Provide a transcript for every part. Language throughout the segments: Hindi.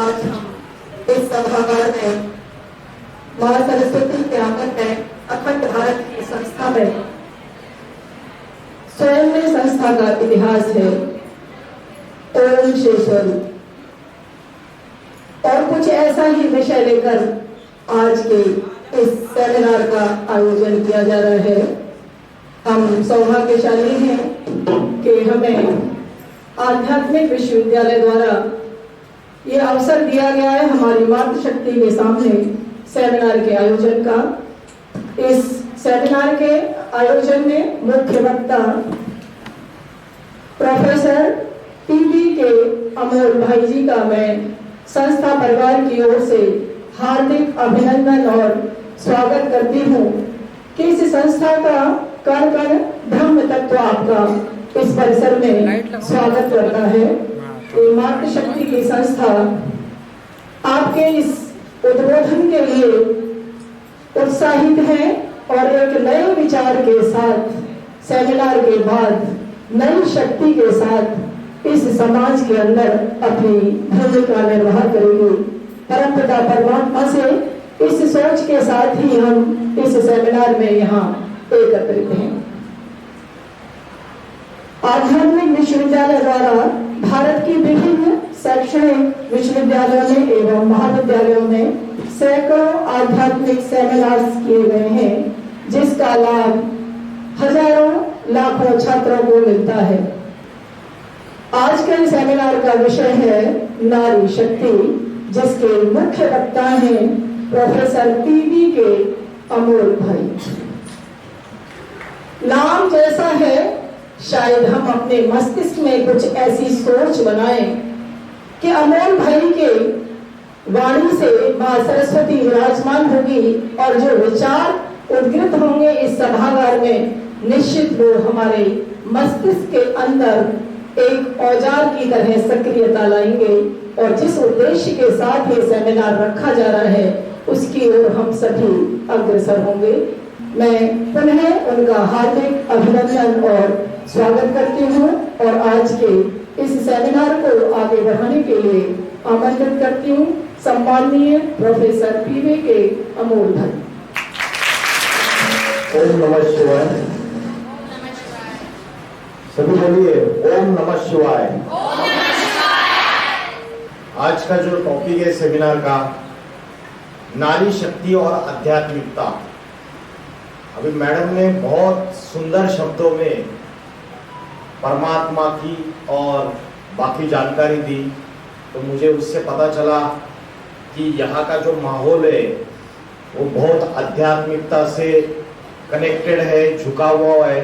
आज हम इस सभागार में मां सरस्वती के आंगन में अखंड भारत की संस्था में स्वयं में संस्था का इतिहास है ओम शेषर और कुछ ऐसा ही विषय लेकर आज के इस सेमिनार का आयोजन किया जा रहा है। हम सौभाग्यशाली हैं कि हमें आध्यात्मिक विश्वविद्यालय द्वारा ये अवसर दिया गया है हमारी मातृशक्ति के सामने सेमिनार के आयोजन का। इस सेमिनार के आयोजन में मुख्य वक्ता प्रोफेसर टीबी के अमोल भाई जी का मैं संस्था परिवार की ओर से हार्दिक अभिनंदन और स्वागत करती हूँ कि इस संस्था का कण कण ब्रह्म तत्व आपका इस परिसर में स्वागत करता है। मातृशक्ति की संस्था आपके इस उद्बोधन के लिए उत्साहित है और एक नए विचार के साथ सेमिनार के बाद नई शक्ति के साथ इस समाज के अंदर अपनी भूमिका निर्वाह करेंगे। परमपिता परमात्मा से इस सोच के साथ ही हम इस सेमिनार में यहाँ एकत्रित हैं। आध्यात्मिक विश्वविद्यालय द्वारा भारत की विभिन्न शैक्षणिक विश्वविद्यालयों में एवं महाविद्यालयों में सैकड़ों आध्यात्मिक सेमिनार्स किए गए हैं, जिसका लाभ हजारों लाखों छात्रों को मिलता है। आज के सेमिनार का विषय है नारी शक्ति, जिसके मुख्य वक्ता हैं प्रोफेसर टीबी के अमोल भाई। नाम जैसा है, शायद हम अपने मस्तिष्क में कुछ ऐसी सोच बनाएं कि अमोल भाई के वाणी से मां सरस्वती विराजमान होगी और जो विचार उद्गृत होंगे इस सभागार में, निश्चित वो हमारे मस्तिष्क के अंदर एक औजार की तरह सक्रियता लाएंगे और जिस उद्देश्य के साथ ये सेमिनार रखा जा रहा है उसकी ओर हम सभी अग्रसर होंगे। मैं पुनः उनका हार्दिक अभिनंदन और स्वागत करती हूँ और आज के इस सेमिनार को आगे बढ़ाने के लिए आमंत्रित करती हूँ सम्माननीय प्रोफेसर पीवी के अमोल भाई। ओम नमः शिवाय। सभी बोलिए ओम नमः शिवाय। आज का जो टॉपिक है सेमिनार का, नारी शक्ति और आध्यात्मिकता। अभी मैडम ने बहुत सुंदर शब्दों में परमात्मा की और बाकी जानकारी दी, तो मुझे उससे पता चला कि यहाँ का जो माहौल है वो बहुत आध्यात्मिकता से कनेक्टेड है, झुका हुआ है।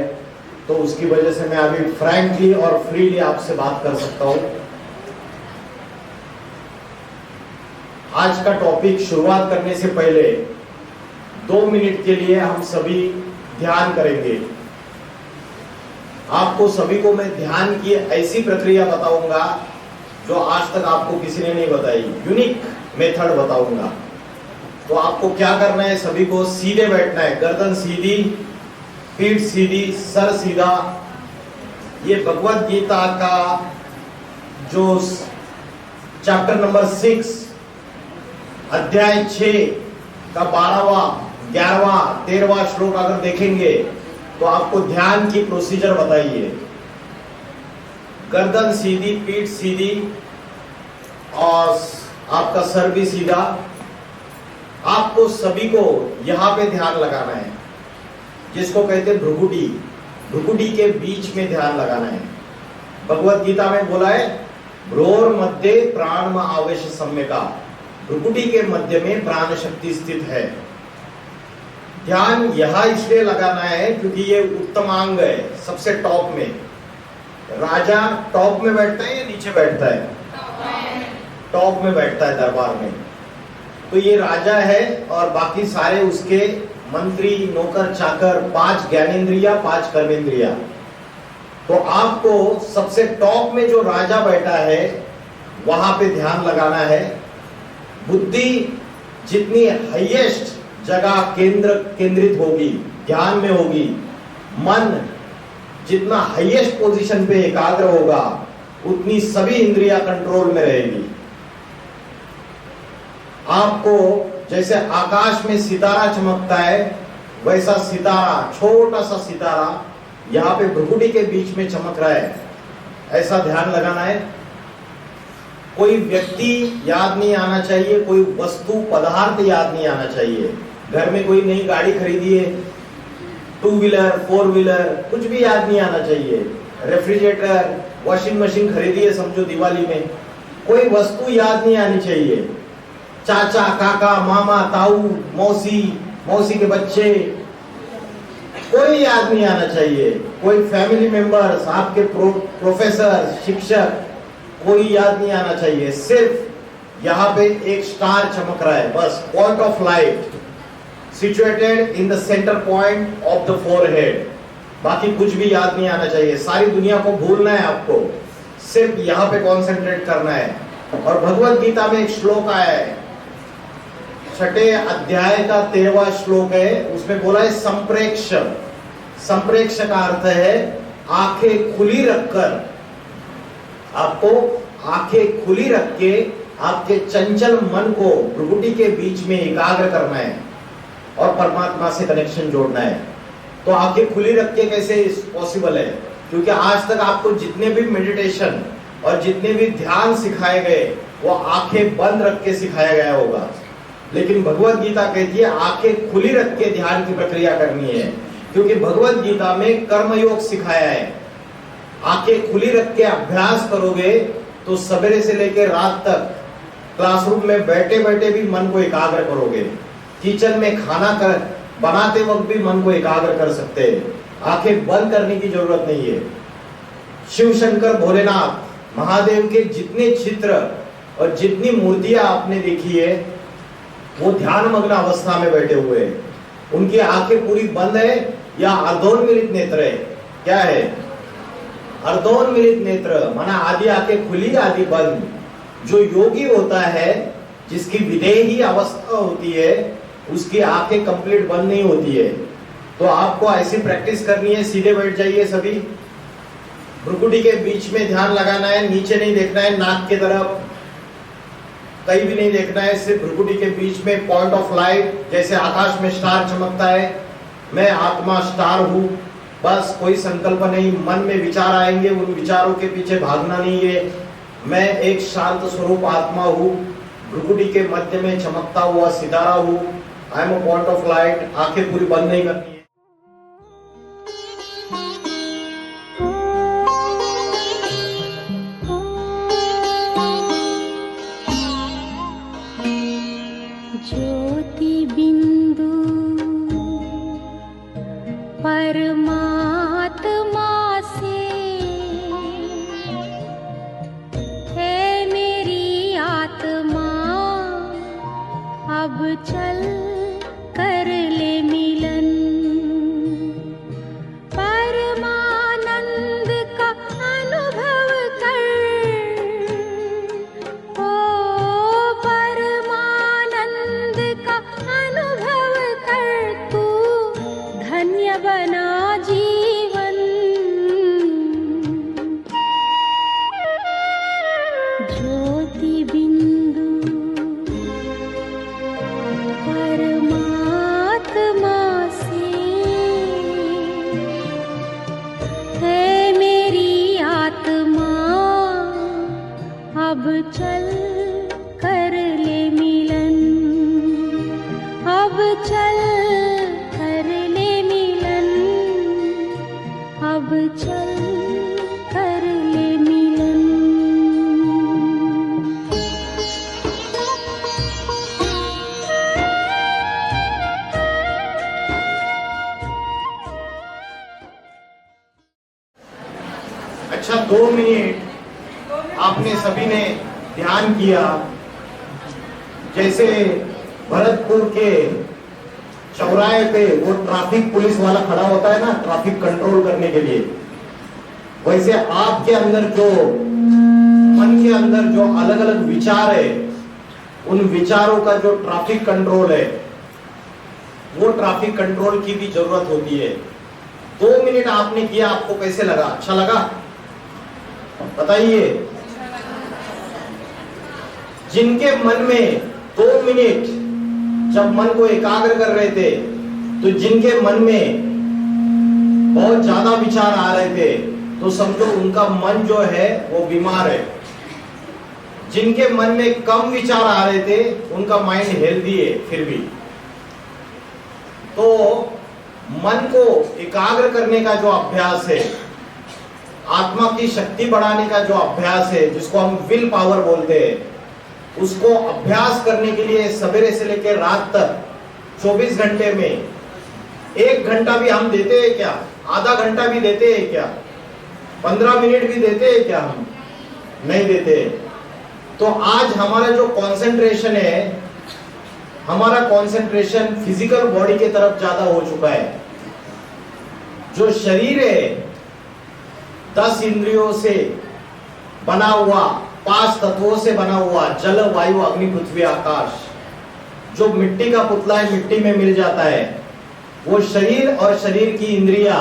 तो उसकी वजह से मैं अभी फ्रैंकली और फ्रीली आपसे बात कर सकता हूँ। आज का टॉपिक शुरुआत करने से पहले 2 मिनट के लिए हम सभी ध्यान करेंगे। आपको सभी को मैं ध्यान की ऐसी प्रक्रिया बताऊंगा जो आज तक आपको किसी ने नहीं बताई, यूनिक मेथड बताऊंगा। तो आपको क्या करना है, सभी को सीधे बैठना है, गर्दन सीधी, पीठ सीधी, सर सीधा। ये भगवत गीता का जो चैप्टर नंबर 6 अध्याय 6 का 12वां, 11वां, 13वां श्लोक अगर देखेंगे तो आपको ध्यान की प्रोसीजर बताइए। गर्दन सीधी, पीठ सीधी और आपका सर भी सीधा। आपको सभी को यहां पे ध्यान लगाना है, जिसको कहते हैं भ्रुकुटी। भ्रुकुटी के बीच में ध्यान लगाना है। भगवत गीता में बोला है भ्रोर मध्य प्राण आवेश सम्यका। भ्रुकुटी के मध्य में प्राण शक्ति स्थित है। ध्यान यहां इसलिए लगाना है क्योंकि ये उत्तम अंग है, सबसे टॉप में। राजा टॉप में बैठता है या नीचे बैठता है? टॉप में बैठता है दरबार में। तो ये राजा है और बाकी सारे उसके मंत्री, नौकर, चाकर, 5 ज्ञानेंद्रिया, 5 कर्मेंद्रिया। तो आपको सबसे टॉप में जो राजा बैठा है वहां पे ध्यान लगाना है। बुद्धि जितनी हाईएस्ट जगह केंद्रित होगी, ध्यान में होगी, मन जितना हाईएस्ट पोजीशन पे एकाग्र होगा, उतनी सभी इंद्रियां कंट्रोल में रहेगी। आपको जैसे आकाश में सितारा चमकता है, वैसा सितारा, छोटा सा सितारा यहाँ पे भ्रुकुटी के बीच में चमक रहा है, ऐसा ध्यान लगाना है। कोई व्यक्ति याद नहीं आना चाहिए, कोई वस्तु पदार्थ याद नहीं आना चाहिए। घर में कोई नई गाड़ी खरीदी है, 2 व्हीलर 4 व्हीलर, कुछ भी याद नहीं आना चाहिए। रेफ्रिजरेटर, वॉशिंग मशीन खरीदी है समझो दिवाली में, कोई वस्तु याद नहीं आनी चाहिए। चाचा, काका, मामा, ताऊ, मौसी, मौसी के बच्चे, कोई याद नहीं आना चाहिए। कोई फैमिली मेंबर्स, आपके प्रोफेसर, शिक्षक, कोई याद नहीं आना चाहिए। सिर्फ यहाँ पे एक स्टार चमक रहा है, बस point of light situated in the centre point of the forehead. बाकी कुछ भी याद नहीं आना चाहिए, सारी दुनिया को भूलना है आपको, सिर्फ यहाँ पे कॉन्सेंट्रेट करना है। और भगवत गीता में एक श्लोक आया है, 6ठे अध्याय का 13वां श्लोक है, उसमें बोला है संप्रेक्ष। संप्रेक्ष का अर्थ है आंखें खुली रखकर, आपको आंखें खुली रख के आपके चंचल मन को भ्रुकुटी के बीच में एकाग्र करना है और परमात्मा से कनेक्शन जोड़ना है। तो आंखें खुली रख के कैसे पॉसिबल है? क्योंकि आज तक आपको जितने भी मेडिटेशन और जितने भी ध्यान सिखाए गए वो आंखें बंद रख के सिखाया गया होगा, लेकिन भगवत गीता कहती है आंखें खुली रख के ध्यान की प्रक्रिया करनी है, क्योंकि भगवत गीता में कर्मयोग सिखाया है। आंखें खुली रख के अभ्यास करोगे तो सवेरे से लेकर रात तक क्लासरूम में बैठे बैठे भी मन को एकाग्र करोगे, किचन में खाना बनाते वक्त भी मन को एकाग्र कर सकते हैं। आंखें बंद करने की जरूरत नहीं है। शिव शंकर भोलेनाथ महादेव के जितने चित्र और जितनी मूर्तियां आपने देखी है वो ध्यान मग्न अवस्था में बैठे हुए हैं। उनकी आंखें पूरी बंद है या अर्धोन्मिलित नेत्र है? क्या है? अर्धोन्मिलित नेत्र, माना आधी आंखें खुली आधी बंद। जो योगी होता है, जिसकी विदेही अवस्था होती है, उसकी आंखें कंप्लीट बंद नहीं होती है। तो आपको ऐसी प्रैक्टिस करनी है, सीधे बैठ जाइए सभी, भ्रुकुटी के बीच में ध्यान लगाना है, नीचे नहीं देखना है, नाक की तरफ कहीं भी नहीं देखना है, सिर्फ भ्रुकुटी के बीच में पॉइंट ऑफ लाइट, जैसे आकाश में स्टार चमकता है, मैं आत्मा स्टार हूँ, बस कोई संकल्प नहीं। मन में विचार आएंगे, उन विचारों के पीछे भागना नहीं है। मैं एक शांत स्वरूप आत्मा हूँ, भ्रुकुटी के मध्य में चमकता हुआ सितारा हूँ, I am a point of light. आंखें पूरी बंद नहीं करनी है। ज्योति बिंदु परमात्मा से है मेरी आत्मा, अब चल कर ले मिलन। परमानंद का अनुभव कर, ओ परमानंद का अनुभव कर, तू धन्य बना जीवन। ज्योति बिंदु परमात्मा से है मेरी आत्मा, अब चल कर ले मिलन। अब चल कर ले मिलन, अब चल कर ले मिलन। अच्छा, 2 मिनट आपने सभी ने ध्यान किया। जैसे भरतपुर के चौराहे पे वो ट्रैफिक पुलिस वाला खड़ा होता है ना, ट्रैफिक कंट्रोल करने के लिए, वैसे आपके अंदर जो मन के अंदर जो अलग अलग विचार है, उन विचारों का जो ट्रैफिक कंट्रोल है, वो ट्रैफिक कंट्रोल की भी जरूरत होती है। 2 मिनट आपने किया, आपको कैसे लगा? अच्छा लगा? बताइए। जिनके मन में 2 मिनट जब मन को एकाग्र कर रहे थे तो जिनके मन में बहुत ज्यादा विचार आ रहे थे तो समझो उनका मन जो है वो बीमार है। जिनके मन में कम विचार आ रहे थे उनका माइंड हेल्दी है। फिर भी तो मन को एकाग्र करने का जो अभ्यास है, आत्मा की शक्ति बढ़ाने का जो अभ्यास है, जिसको हम विल पावर बोलते हैं, उसको अभ्यास करने के लिए सवेरे से लेकर रात तक 24 घंटे में 1 घंटा भी हम देते हैं क्या? आधा घंटा भी देते हैं क्या? 15 मिनट भी देते हैं क्या? हम नहीं देते। तो आज हमारा जो कंसंट्रेशन है, हमारा कंसंट्रेशन फिजिकल बॉडी के तरफ ज्यादा हो चुका है। जो शरीर है 10 इंद्रियों से बना हुआ, 5 तत्वों से बना हुआ, जल वायु अग्नि पृथ्वी आकाश, जो मिट्टी का पुतला है मिट्टी में मिल जाता है, वो शरीर और शरीर की इंद्रियां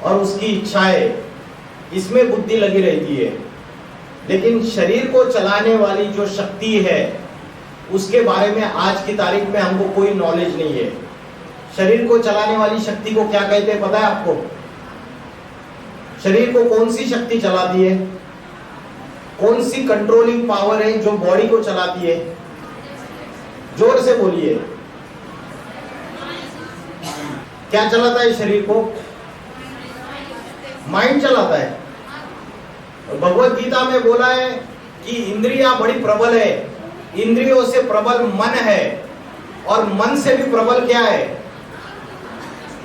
और उसकी इच्छाएं, इसमें बुद्धि लगी रहती है। लेकिन शरीर को चलाने वाली जो शक्ति है उसके बारे में आज की तारीख में हमको कोई नॉलेज नहीं है। शरीर को चलाने वाली शक्ति को क्या कहते हैं पता है आपको? शरीर को कौन सी शक्ति चलाती है? कौन सी कंट्रोलिंग पावर है जो बॉडी को चलाती है? जोर से बोलिए। क्या चलाता है शरीर को? माइंड चलाता है। भगवत गीता में बोला है कि इंद्रियां बड़ी प्रबल है, इंद्रियों से प्रबल मन है, और मन से भी प्रबल क्या है?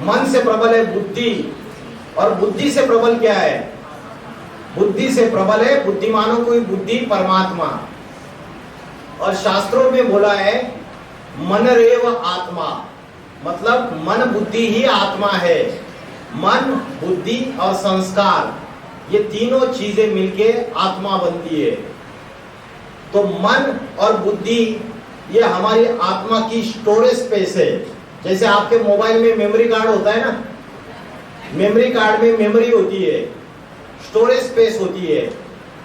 मन से प्रबल है बुद्धि, और बुद्धि से प्रबल क्या है? बुद्धि से प्रबल है बुद्धिमानों की बुद्धि परमात्मा। और शास्त्रों में बोला है मनरेव आत्मा, मतलब मन बुद्धि ही आत्मा है। मन, बुद्धि और संस्कार, ये तीनों चीजें मिलके आत्मा बनती है। तो मन और बुद्धि ये हमारी आत्मा की स्टोरेज स्पेस है। जैसे आपके मोबाइल में मेमोरी कार्ड होता है ना, मेमोरी कार्ड में मेमोरी होती है, स्टोरेज स्पेस होती है,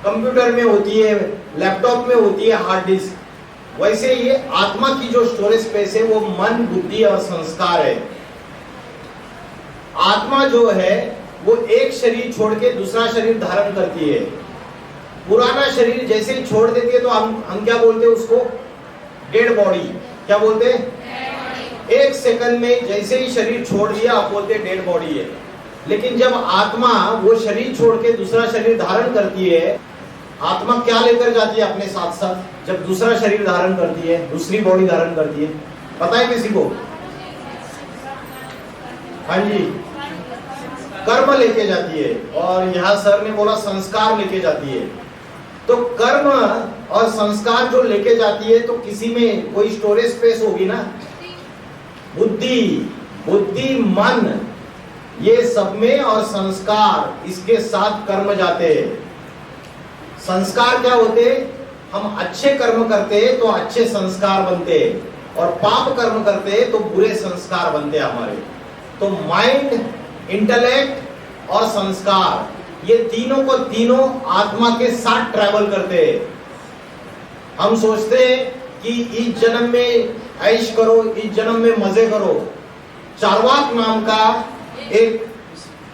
कंप्यूटर में होती है, लैपटॉप में होती है हार्ड डिस्क। वैसे ये आत्मा की जो स्टोरेज स्पेस है वो मन, बुद्धि और संस्कार है। आत्मा जो है वो एक शरीर छोड़ के दूसरा शरीर धारण करती है। पुराना शरीर जैसे ही छोड़ देती है तो हम क्या बोलते हैं उसको? Dead body. क्या बोलते हैं? 1 सेकंड में जैसे ही शरीर छोड़ दिया आप बोलते हैं डेड बॉडी है। लेकिन जब आत्मा वो शरीर छोड़ के दूसरा शरीर धारण करती है, आत्मा क्या लेकर जाती है अपने साथ साथ? जब दूसरा शरीर धारण करती है, दूसरी बॉडी धारण करती है, पता है किसी को? हाँ जी, कर्म लेके जाती है। और यहाँ सर ने बोला संस्कार लेके जाती है। तो कर्म और संस्कार जो लेके जाती है तो किसी में कोई स्टोरेज स्पेस होगी ना। बुद्धि, मन, ये सब में, और संस्कार इसके साथ कर्म जाते हैं। संस्कार क्या होते? हम अच्छे कर्म करते हैं तो अच्छे संस्कार बनते हैं, और पाप कर्म करते हैं तो बुरे संस्कार बनते हैं हमारे। तो माइंड, इंटेलेक्ट और संस्कार, ये तीनों को तीनों आत्मा के साथ ट्रैवल करते हैं। हम सोचते हैं कि इस जन्म में ऐश करो, इस जन्म में मजे करो। चार्वाक नाम का एक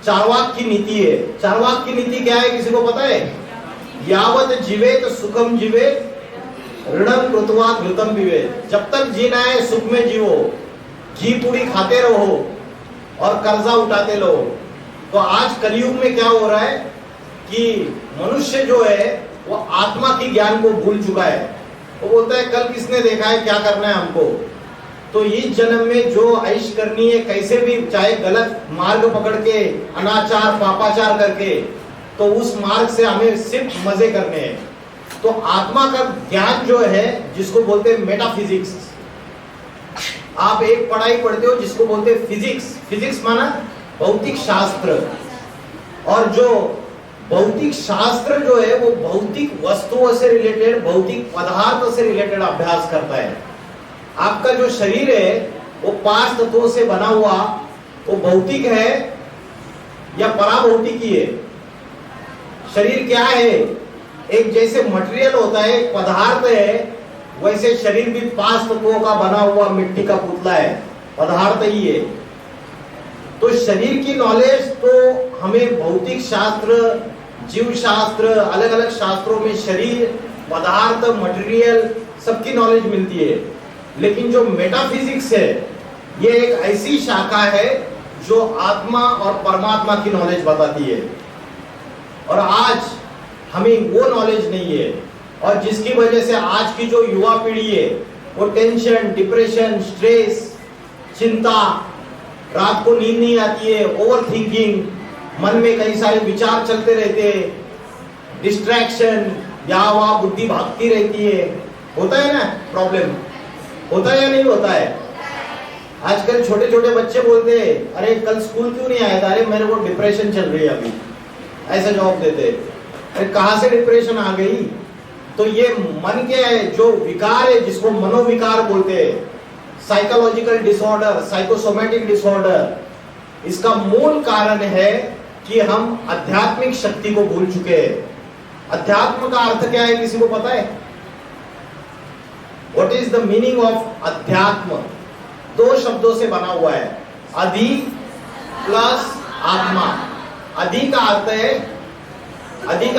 चार्वाक की नीति है। चार्वाक की नीति क्या है किसी को पता है? यावत जीवेत सुखम जीवेत, ऋणम कृत्वा घृतम पिबेत। जब तक जीना है सुख में जीवो, घी पूरी खाते रहो और कर्जा उठाते रहो। तो आज कलयुग में क्या हो रहा है कि मनुष्य जो है वो आत्मा की ज्ञान को भूल चुका है। वो बोलता है कल किसने देखा है, क्या करना है हमको। तो इस जन्म में जो ऐश करनी है, कैसे भी, चाहे गलत मार्ग पकड़ के, अनाचार पापाचार करके, तो उस मार्ग से हमें सिर्फ मजे करने हैं। तो आत्मा का ज्ञान जो है, जिसको बोलते हैं मेटाफिजिक्स, आप एक पढ़ाई पढ़ते हो जिसको बोलते हैं फिजिक्स। फिजिक्स माना भौतिक शास्त्र। और जो भौतिक शास्त्र जो है वो भौतिक वस्तुओं से रिलेटेड, भौतिक पदार्थ से रिलेटेड अभ्यास करता है। आपका जो शरीर है वो 5 तत्वों से बना हुआ, वो भौतिक है या पराभौतिकी है? शरीर क्या है? एक जैसे मटेरियल होता है, एक पदार्थ है, वैसे शरीर भी 5 तत्वों का बना हुआ मिट्टी का पुतला है, पदार्थ ही है। तो शरीर की नॉलेज तो हमें भौतिक शास्त्र, जीव शास्त्र, अलग अलग शास्त्रों में शरीर, पदार्थ, मटेरियल सबकी नॉलेज मिलती है। लेकिन जो मेटाफिजिक्स है, ये एक ऐसी शाखा है जो आत्मा और परमात्मा की नॉलेज बताती है। और आज हमें वो नॉलेज नहीं है, और जिसकी वजह से आज की जो युवा पीढ़ी है वो टेंशन, डिप्रेशन, स्ट्रेस, चिंता, रात को नींद नहीं आती है, ओवर थिंकिंग, मन में कई सारे विचार चलते रहते हैं, डिस्ट्रैक्शन, यहाँ वहाँ बुद्धि भागती रहती है। होता है ना प्रॉब्लम? होता है या नहीं होता है? आजकल छोटे छोटे बच्चे बोलते हैं, अरे कल स्कूल क्यों नहीं आया था? अरे मेरे को डिप्रेशन चल रही है अभी, ऐसा जवाब देते। अरे कहाँ से डिप्रेशन आ गई? तो ये मन के जो विकार है, जिसको मनोविकार बोलते हैं, साइकोलॉजिकल डिसऑर्डर, साइकोसोमेटिक डिसऑर्डर, इसका मूल कारण है कि हम आध्यात्मिक शक्ति को भूल चुके हैं। अध्यात्म का अर्थ क्या है, किसी को पता है? What is the meaning of अध्यात्म? 2 शब्दों से बना हुआ है, अधि प्लस आत्मा। अधि का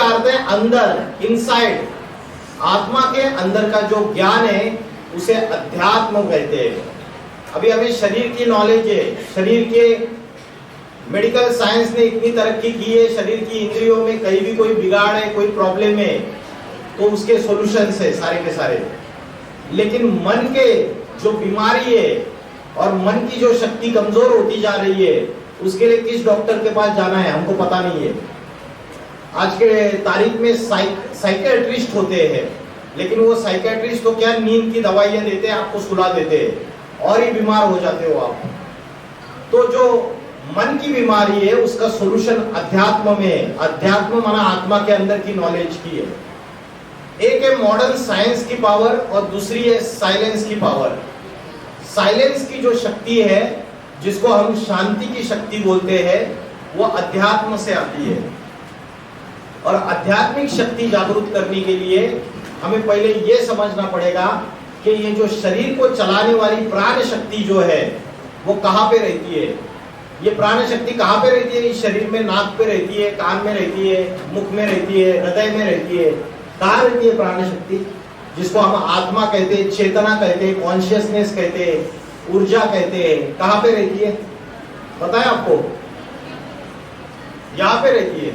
अर्थ है अंदर, इनसाइड। आत्मा के अंदर का जो ज्ञान है उसे अध्यात्म कहते हैं। अभी हमें शरीर की नॉलेज है, शरीर के मेडिकल साइंस ने इतनी तरक्की की है, शरीर की इंद्रियों में कहीं भी कोई बिगाड़ है, कोई प्रॉब्लम है, तो उसके सॉल्यूशंस है सारे के सारे। लेकिन मन के जो बीमारी है और मन की जो शक्ति कमजोर होती जा रही है, उसके लिए किस डॉक्टर के पास जाना है हमको पता नहीं है। आज के तारीख में साइकियाट्रिस्ट होते हैं, लेकिन वो साइकियाट्रिस्ट तो क्या नींद की दवाइयां देते हैं, आपको सुला देते हैं और ही बीमार हो जाते हो आप। तो जो मन की बीमारी है उसका सॉल्यूशन अध्यात्म में है। अध्यात्म माना आत्मा के अंदर की नॉलेज की है। एक है मॉडर्न साइंस की पावर और दूसरी है साइलेंस की पावर। साइलेंस की जो शक्ति है, जिसको हम शांति की शक्ति बोलते हैं, वो अध्यात्म से आती है। और आध्यात्मिक शक्ति जागरूक करने के लिए हमें पहले ये समझना पड़ेगा कि ये जो शरीर को चलाने वाली प्राण शक्ति जो है वो कहाँ पे रहती है। ये प्राण शक्ति कहाँ पे रहती है? इस शरीर में नाक पे रहती है, कान में रहती है, मुख में रहती है, हृदय में रहती है। कहाँ रहती है प्राण शक्ति? जिसको हम आत्मा कहते हैं, चेतना कहते हैं, कॉन्शियसनेस कहते हैं, ऊर्जा कहते हैं। कहाँ पे रहती है पता है आपको? यहाँ पे रहती है।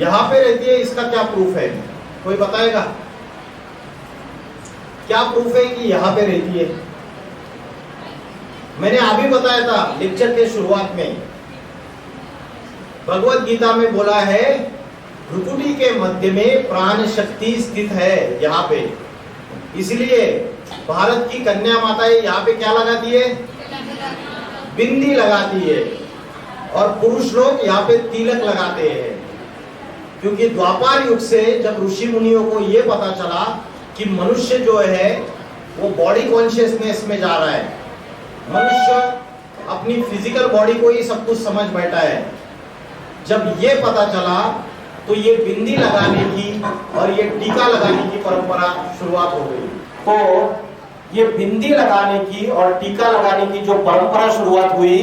यहाँ पे रहती है, इसका क्या प्रूफ है? कोई बताएगा क्या प्रूफ है कि यहाँ पे रहती है? मैंने अभी बताया था लेक्चर के शुरुआत में, भगवत गीता में बोला है भ्रुकुटी के मध्य में प्राण शक्ति स्थित है यहाँ पे। इसलिए भारत की कन्या माताएं यहाँ पे क्या लगाती है? बिंदी लगाती है। और पुरुष लोग यहाँ पे तिलक लगाते हैं। क्योंकि द्वापर युग से जब ऋषि मुनियों को ये पता चला कि मनुष्य जो है वो बॉडी कॉन्शियसनेस में जा रहा है, मनुष्य अपनी फिजिकल बॉडी को ही सब कुछ समझ बैठा है, जब ये पता चला तो ये बिंदी लगाने की और ये टीका लगाने की परंपरा शुरुआत हो गई। तो ये बिंदी लगाने की और टीका लगाने की जो परंपरा शुरुआत हुई,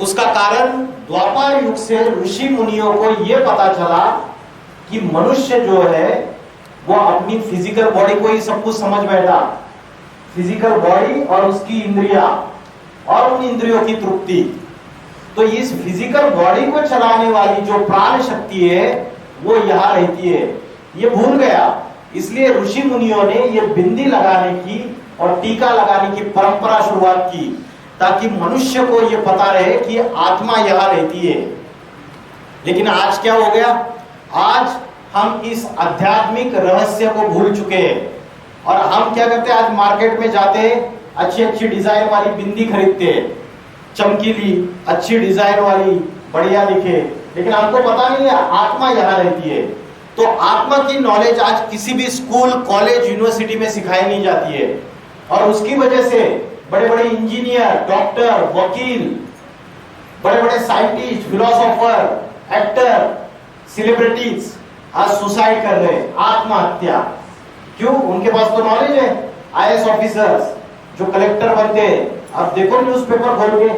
उसका कारण द्वापर युग से ऋषि मुनियों को यह पता चला कि मनुष्य जो है वो अपनी फिजिकल बॉडी को ही सब कुछ समझ बैठा। फिजिकल बॉडी और उसकी इंद्रिया और उन इंद्रियों की तृप्ति। तो इस फिजिकल बॉडी को चलाने वाली जो प्राण शक्ति है वो यहाँ रहती है, ये भूल गया। इसलिए ऋषि मुनियों ने ये बिंदी लगाने की और टीका लगाने की परंपरा शुरुआत की, ताकि मनुष्य को ये पता रहे कि आत्मा यहाँ रहती है। लेकिन आज क्या हो गया? आज हम इस आध्यात्मिक रहस्य को भूल चुके हैं और हम क्या करते हैं? आज मार्केट में जाते हैं, अच्छी अच्छी डिजाइन वाली बिंदी खरीदते हैं, चमकीली अच्छी डिजाइन वाली, बढ़िया दिखे, लेकिन हमको पता नहीं है आत्मा यहाँ रहती है। तो आत्मा की नॉलेज आज किसी भी स्कूल, कॉलेज, यूनिवर्सिटी में सिखाई नहीं जाती है। और उसकी वजह से बड़े बड़े इंजीनियर, डॉक्टर, वकील, बड़े बड़े साइंटिस्ट, फिलोसोफर, एक्टर, सेलिब्रिटीज आज सुसाइड कर रहे हैं, आत्महत्या। क्यों? उनके पास तो नॉलेज है। आईएएस ऑफिसर्स जो कलेक्टर बनते हैं, आप देखो न्यूज़पेपर खोल के,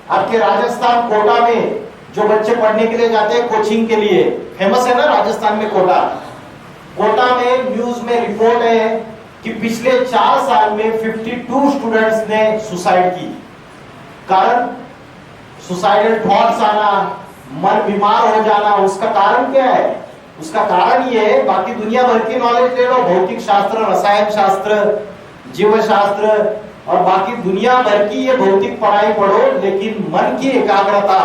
आपके राजस्थान कोटा में जो बच्चे पढ़ने के लिए जाते हैं कोचिंग के लिए, फेमस है ना राजस्थान में कोटा। कोटा में न्यूज में रिपोर्ट है कि पिछले 4 साल में 52 स्टूडेंट्स ने सुसाइड की। कारण सुसाइडल थॉट्स आना, मन बीमार हो जाना। उसका कारण क्या है? उसका कारण ये है, बाकी दुनिया भर की नॉलेज ले लो, भौतिक शास्त्र, रसायन शास्त्र, जीव शास्त्र और बाकी दुनिया भर की ये भौतिक पढ़ाई पढ़ो, लेकिन मन की एकाग्रता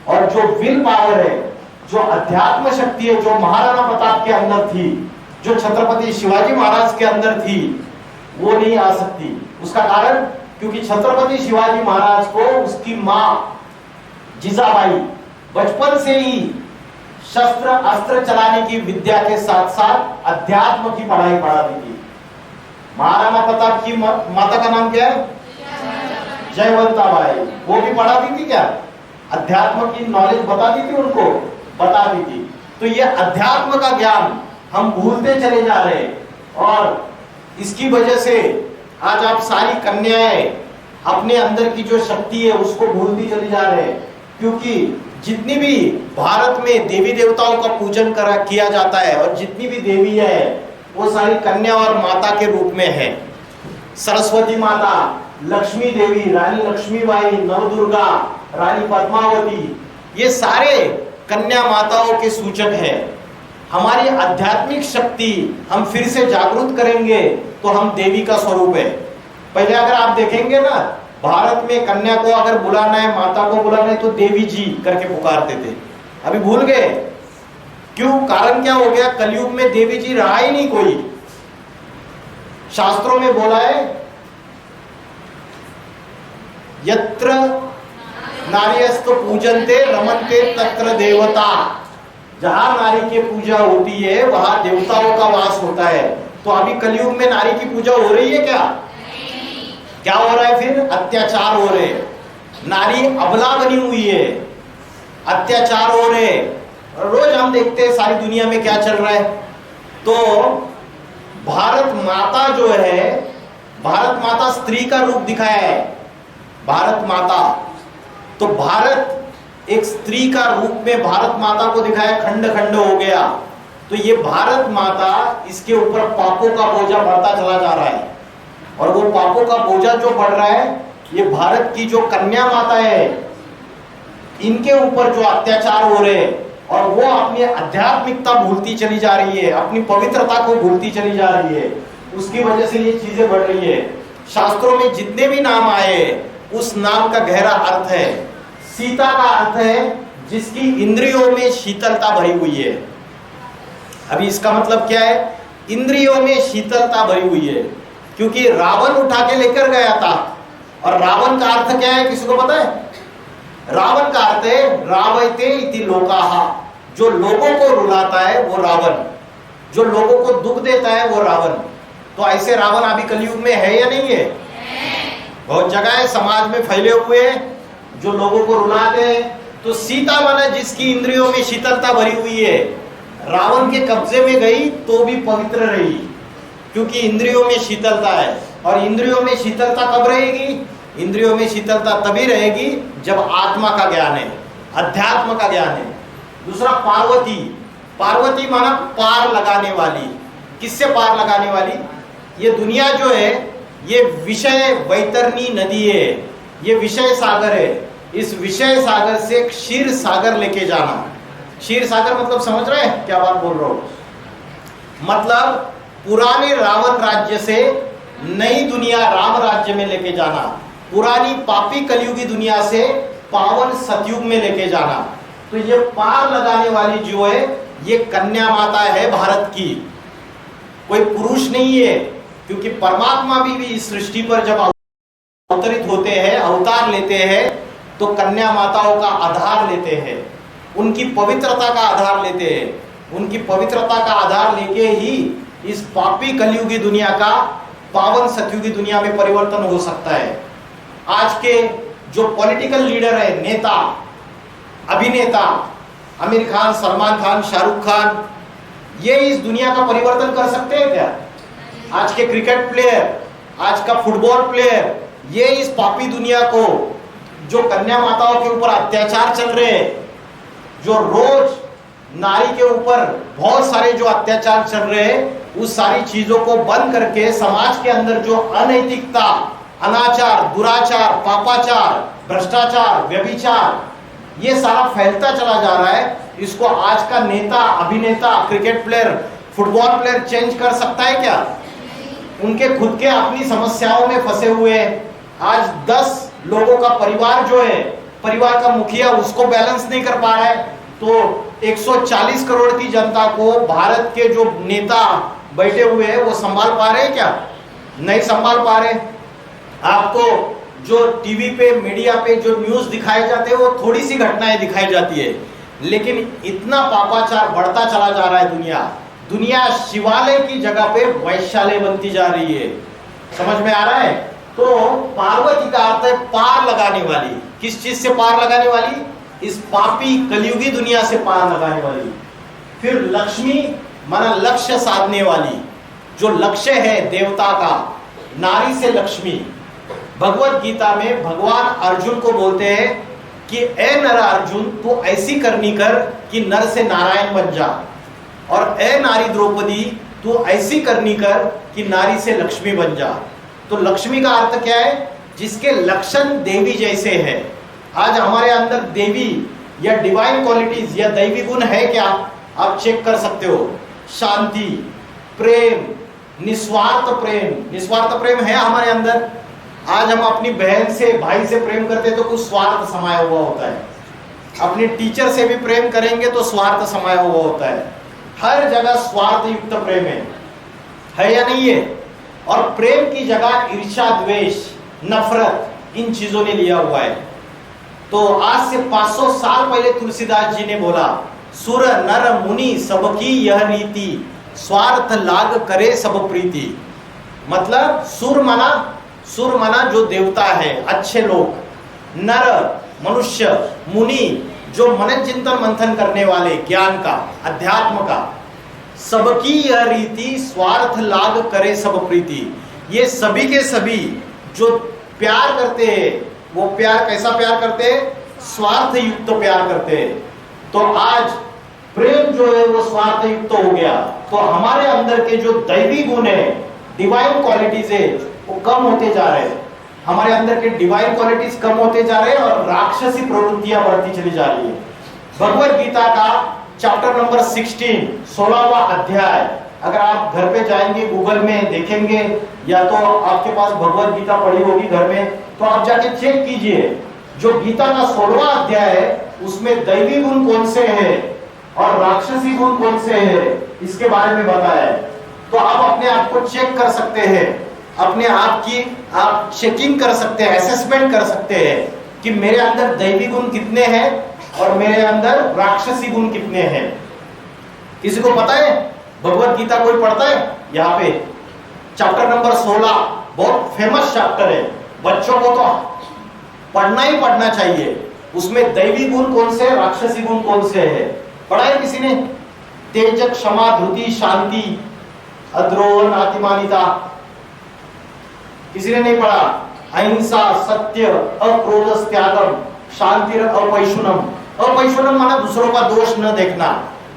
और जो विल पावर है, जो अध्यात्म शक्ति है, जो महाराणा प्रताप के अंदर थी, जो छत्रपति शिवाजी महाराज के अंदर थी, वो नहीं आ सकती। उसका कारण, क्योंकि छत्रपति शिवाजी महाराज को उसकी मां जिजाबाई बचपन से ही शस्त्र अस्त्र चलाने की विद्या के साथ साथ अध्यात्म की पढ़ाई पढ़ाती थी। महाराणा प्रताप की माता का नाम क्या है? जयवंताबाई। वो भी पढ़ाती थी क्या? अध्यात्म की नॉलेज बताती थी उनको, बताती थी। तो ये अध्यात्म का ज्ञान हम भूलते चले जा रहे हैं और इसकी वजह से आज आप सारी कन्याएं अपने अंदर की जो शक्ति है उसको भूलती चली जा रहे हैं। क्योंकि जितनी भी भारत में देवी देवताओं का पूजन किया जाता है और जितनी भी देवी है वो सारी कन्या और माता के रूप में है। सरस्वती माता, लक्ष्मी देवी, रानी लक्ष्मीबाई, नवदुर्गा, रानी पद्मावती, ये सारे कन्या माताओं के सूचक है। हमारी आध्यात्मिक शक्ति हम फिर से जागृत करेंगे तो हम देवी का स्वरूप है। पहले अगर आप देखेंगे ना, भारत में कन्या को अगर बुलाना है, माता को बुलाना है तो देवी जी करके पुकारते थे। अभी भूल गए क्यों? कारण क्या हो गया? कलयुग में देवी जी रहा ही नहीं कोई। शास्त्रों में बोला है, यत्र नार्यस्तु पूजन्ते रमन्ते तत्र देवता। जहां नारी की पूजा होती है वहां देवताओं का वास होता है। तो अभी कलयुग में नारी की पूजा हो रही है क्या? क्या हो रहा है? फिर अत्याचार हो रहे, नारी अबला बनी हुई है, अत्याचार हो रहे। रोज हम देखते हैं सारी दुनिया में क्या चल रहा है। तो भारत माता जो है, भारत माता स्त्री का रूप दिखाया है, भारत माता। तो भारत एक स्त्री का रूप में भारत माता को दिखाया, खंड खंड हो गया। तो ये भारत माता, इसके ऊपर पापों का बोझा बढ़ता चला जा रहा है और वो पापों का बोझा जो बढ़ रहा है, ये भारत की जो कन्या माता है इनके ऊपर जो अत्याचार हो रहे हैं और वो अपनी आध्यात्मिकता भूलती चली जा रही है, अपनी पवित्रता को भूलती चली जा रही है। उसकी वजह से ये चीजें बढ़ रही है। शास्त्रों में जितने भी नाम आए उस नाम का गहरा अर्थ है। सीता का अर्थ है जिसकी इंद्रियों में शीतलता भरी हुई है। अभी इसका मतलब क्या है? इंद्रियों में शीतलता भरी हुई है, क्योंकि रावण उठा के लेकर गया था। और रावण का अर्थ क्या है, किसी को पता है? रावण का अर्थ है रावयते इति लोकाः, जो लोगों को रुलाता है वो रावण, जो लोगों को दुख देता है वो रावण। तो ऐसे रावण अभी कलयुग में है या नहीं है? बहुत जगह है, समाज में फैले हुए हैं जो लोगों को रुलाते हैं। तो सीता माना जिसकी इंद्रियों में शीतलता भरी हुई है, रावण के कब्जे में गई तो भी पवित्र रही, क्योंकि इंद्रियों में शीतलता है। और इंद्रियों में शीतलता कब रहेगी? इंद्रियों में शीतलता तभी रहेगी जब आत्मा का ज्ञान है, अध्यात्म का ज्ञान है। दूसरा पार्वती, पार्वती माना पार लगाने वाली। किससे पार लगाने वाली? ये दुनिया जो है ये विषय वैतरणी नदी है, ये विषय सागर है। इस विषय सागर से क्षीर सागर लेके जाना। क्षीर सागर मतलब समझ रहे हैं क्या बात बोल रहा हूं? मतलब पुराने रावण राज्य से नई दुनिया राम राज्य में लेके जाना, पुरानी पापी कलयुगी दुनिया से पावन सतयुग में लेके जाना। तो ये पार लगाने वाली जो है ये कन्या माता है भारत की, कोई पुरुष नहीं है। क्योंकि परमात्मा भी इस सृष्टि पर जब अवतरित होते हैं, अवतार लेते हैं, तो कन्या माताओं का आधार लेते हैं, उनकी पवित्रता का आधार लेते हैं। उनकी पवित्रता का आधार लेके ही इस पापी कलयुगी दुनिया का पावन सतयुगी दुनिया में परिवर्तन हो सकता है। आज के जो पॉलिटिकल लीडर है, नेता, अभिनेता, आमिर खान, सलमान खान, शाहरुख खान, ये इस दुनिया का परिवर्तन कर सकते हैं क्या? आज के क्रिकेट प्लेयर, आज का फुटबॉल प्लेयर, ये इस पापी दुनिया को, जो कन्या माताओं के ऊपर अत्याचार चल रहे हैं, जो रोज नारी के ऊपर बहुत सारे जो अत्याचार चल रहे हैं, उस सारी चीजों को बंद करके समाज के अंदर जो अनैतिकता, अनाचार, दुराचार, पापाचार, भ्रष्टाचार, व्यभिचार, ये सारा फैलता चला जा रहा है, इसको आज का नेता, अभिनेता, cricket player, football player change कर सकता है क्या? उनके खुद के अपनी समस्याओं में फंसे हुए हैं। आज 10 लोगों का परिवार जो है, परिवार का मुखिया उसको बैलेंस नहीं कर पा रहा है, तो 140 करोड़ की जनता को भारत के जो नेता बैठे हुए हैं वो संभाल पा रहे हैं क्या? नहीं संभाल पा रहे। आपको जो टीवी पे, मीडिया पे जो न्यूज़ दिखाए जाते हैं वो थोड़ी सी घटनाएं दिखाई जाती है, लेकिन इतना पापाचार बढ़ता चला जा रहा है। दुनिया शिवालय की जगह पे वैश्यालय बनती जा रही है। समझ में आ रहा है? तो पार्वती का अर्थ है पार लगाने वाली। किस चीज से पार लगाने वाली? इस पापी कलयुगी दुनिया से पार लगाने वाली। फिर लक्ष्मी माना लक्ष्य साधने वाली, जो लक्ष्य है देवता का, नारी से लक्ष्मी। भगवत गीता में भगवान अर्जुन को बोलते हैं कि ए नर अर्जुन, तू ऐसी करनी कर कि नर से नारायण बन जा, और ए नारी द्रौपदी, तू ऐसी करनी कर कि नारी से लक्ष्मी बन जा। तो लक्ष्मी का अर्थ क्या है? जिसके लक्षण देवी जैसे है। आज हमारे अंदर देवी या डिवाइन क्वालिटीज या दैवी गुण है क्या? आप चेक कर सकते हो। शांति, प्रेम, निस्वार्थ प्रेम है हमारे अंदर। आज हम अपनी बहन से, भाई से प्रेम करते तो कुछ स्वार्थ समाया हुआ होता है। अपने टीचर से भी प्रेम करेंगे तो स्वार्थ समाया हुआ होता है। हर जगह स्वार्थ युक्त प्रेम है या नहीं है? और प्रेम की जगह ईर्ष्या, द्वेष, नफरत, इन चीजों ने लिया हुआ है। तो आज से 500 साल पहले तुलसीदास जी ने बोला, सुर नर मुनि सबकी यह रीति, स्वार्थ लाग करे सब प्रीति। मतलब सुर माना जो देवता है, अच्छे लोग, नर मनुष्य, मुनि जो मन चिंतन मंथन करने वाले, ज्ञान का, अध्यात्म का, सबकी यह रीति, स्वार्थ लाग करे सब प्रीति। ये सभी के सभी जो प्यार करते हैं, वो प्यार कैसा प्यार करते हैं? स्वार्थ युक्त प्यार करते हैं। तो आज प्रेम जो है वो स्वार्थ युक्त हो गया। तो हमारे अंदर के जो दैवी गुण है, डिवाइन क्वालिटीज है, वो कम होते जा रहे हैं। हमारे अंदर के डिवाइन क्वालिटीज कम होते जा रहे हैं और राक्षसी प्रवृत्तियां बढ़ती चली जा रही है। भगवत गीता का चैप्टर नंबर 16, 16वां अध्याय, अगर आप घर पे जाएंगे, गूगल में देखेंगे, या तो आपके पास भगवत गीता पढ़ी होगी घर में, तो आप जाके चेक कीजिए। जो गीता का 16वां अध्याय है, उसमें दैवी गुण कौन से हैं और राक्षसी गुण कौन से हैं, इसके बारे में बताया है। तो आप अपने आप को चेक कर सकते हैं, अपने आप की आप चेकिंग कर सकते हैं, असेसमेंट कर सकते हैं कि मेरे अंदर दैवी गुण कितने हैं और मेरे अंदर राक्षसी गुण कितने हैं। किसी को पता है? भगवत गीता कोई पढ़ता है? यहाँ पे चैप्टर नंबर 16 बहुत फेमस चैप्टर है, बच्चों को तो पढ़ना ही पढ़ना चाहिए। उसमें दैवी गुण कौन से, राक्षसी गुण कौन से है, पढ़ा है किसी ने? तेज, क्षमा, धृति, शांति, अद्रोह, नातिमानिता, किसी ने नहीं पढ़ा? अहिंसा, सत्य, अक्रोध, त्यागम, शांति, अपैशुनम। अपैशुनम माना दूसरों का दोष न देखना।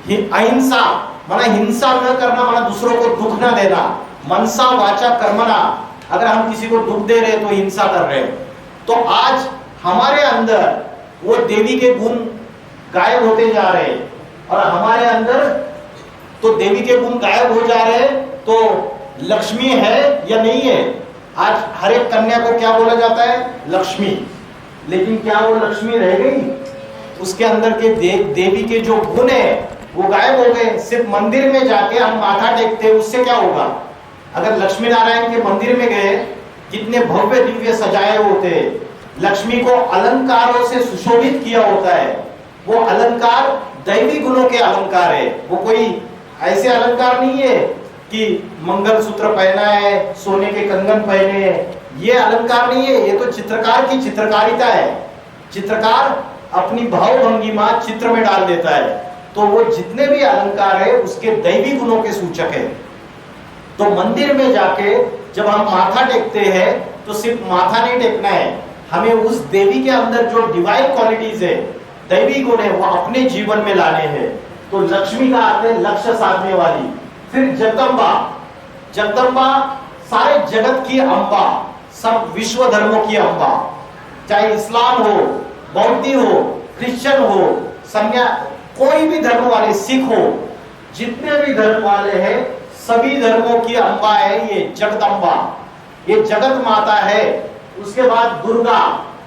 अहिंसा माना हिंसा न करना, माना दूसरों को दुख न देना। मनसा वाचा कर्मणा, अगर हम किसी को दुख दे रहे तो हिंसा कर रहे। तो आज हमारे अंदर वो देवी के गुण गायब होते जा रहे हैं, और हमारे अंदर तो देवी के गुण गायब हो जा रहे हैं। तो लक्ष्मी है या नहीं है? आज हर एक कन्या को क्या बोला जाता है? लक्ष्मी। लेकिन क्या वो लक्ष्मी रह गई? उसके अंदर के देवी के जो गुण है वो गायब हो गए। सिर्फ मंदिर में जाके हम माथा टेकते हैं, उससे क्या होगा? अगर लक्ष्मी नारायण के मंदिर में गए, कितने भव्य दिव्य सजाए होते हैं, लक्ष्मी को अलंकारों से सुशोभित किया होता है। वो अलंकार दैवी गुणों के अलंकार है। वो कोई ऐसे अलंकार नहीं है कि मंगलसूत्र पहना है, सोने के कंगन पहने हैं, ये अलंकार नहीं है। ये तो चित्रकार की चित्रकारिता है। चित्रकार अपनी भावभंगिमा चित्र में डाल देता है। तो वो जितने भी अलंकार है उसके दैवी गुणों के सूचक है। तो मंदिर में जाके जब हम माथा टेकते हैं तो सिर्फ माथा नहीं टेकना है, हमें उस देवी के अंदर जो डिवाइन क्वालिटीज है, दैवी गुण है, वो अपने जीवन में लाने हैं। तो लक्ष्मी का अर्थ है लक्ष्य साधने वाली। फिर जगदम्बा, जगदम्बा सारे जगत की अम्बा, सब विश्व धर्मों की अम्बा, चाहे इस्लाम हो, बौद्धी हो, क्रिश्चियन हो, कोई भी धर्म वाले, सिख हो, जितने भी धर्म वाले हैं, सभी धर्मों की अम्बा है ये जगदम्बा, ये जगत माता है। उसके बाद दुर्गा,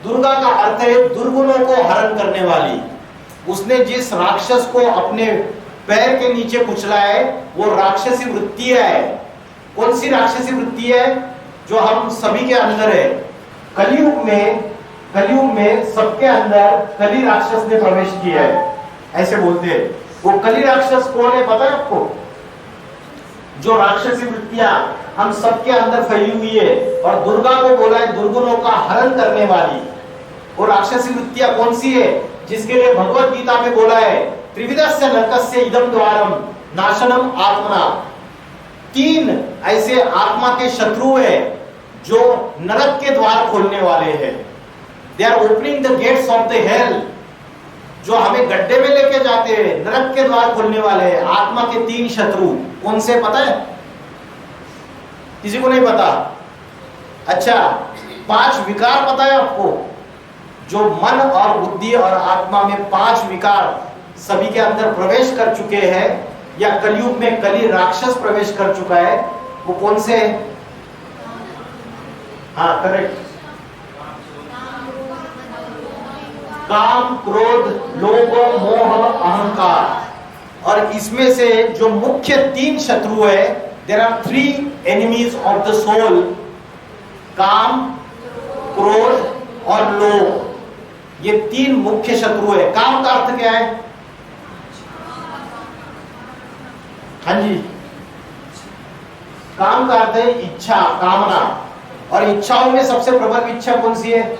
दुर्गा का अर्थ है दुर्गुणों को हरण करने वाली। उसने जिस राक्षस को अपने पैर के नीचे कुचला है वो राक्षसी वृत्ति है। कौन सी राक्षसी वृत्ति है? जो हम सभी के अंदर है। कलयुग में सबके अंदर कली राक्षस ने प्रवेश किया है, ऐसे बोलते हैं। वो कली राक्षस कौन है पता है आपको? जो राक्षसी वृत्तियां हम सबके अंदर फैली हुई है, और दुर्गा को बोला है दुर्गुणों का हरण करने वाली। वो राक्षसी वृत्तियां कौन सी है? जिसके लिए भगवत गीता में बोला है त्रिविधस्य नरकस्य इदं द्वारम नाशनम आत्मना। 3 ऐसे आत्मा के शत्रु है जो नरक के द्वार खोलने वाले हैं। They are opening the gates of the hell, जो हमें गड्ढे में लेके जाते हैं, नरक के द्वार खोलने वाले हैं। आत्मा के 3 शत्रु कौन से पता है? किसी को नहीं पता? अच्छा, 5 विकार पता है आपको? जो मन और बुद्धि और आत्मा में 5 विकार सभी के अंदर प्रवेश कर चुके हैं, या कलयुग में कली राक्षस प्रवेश कर चुका है, वो कौन से है? हाँ, करेक्ट। काम, क्रोध, लोभ, मोह, अहंकार। और इसमें से जो मुख्य 3 शत्रु है, there are 3 enemies of the soul, काम, क्रोध और लोभ। ये 3 मुख्य शत्रु है। काम का अर्थ क्या है? हाँ जी, काम का अर्थ है इच्छा, कामना। और इच्छाओं में सबसे प्रबल इच्छा कौन सी है?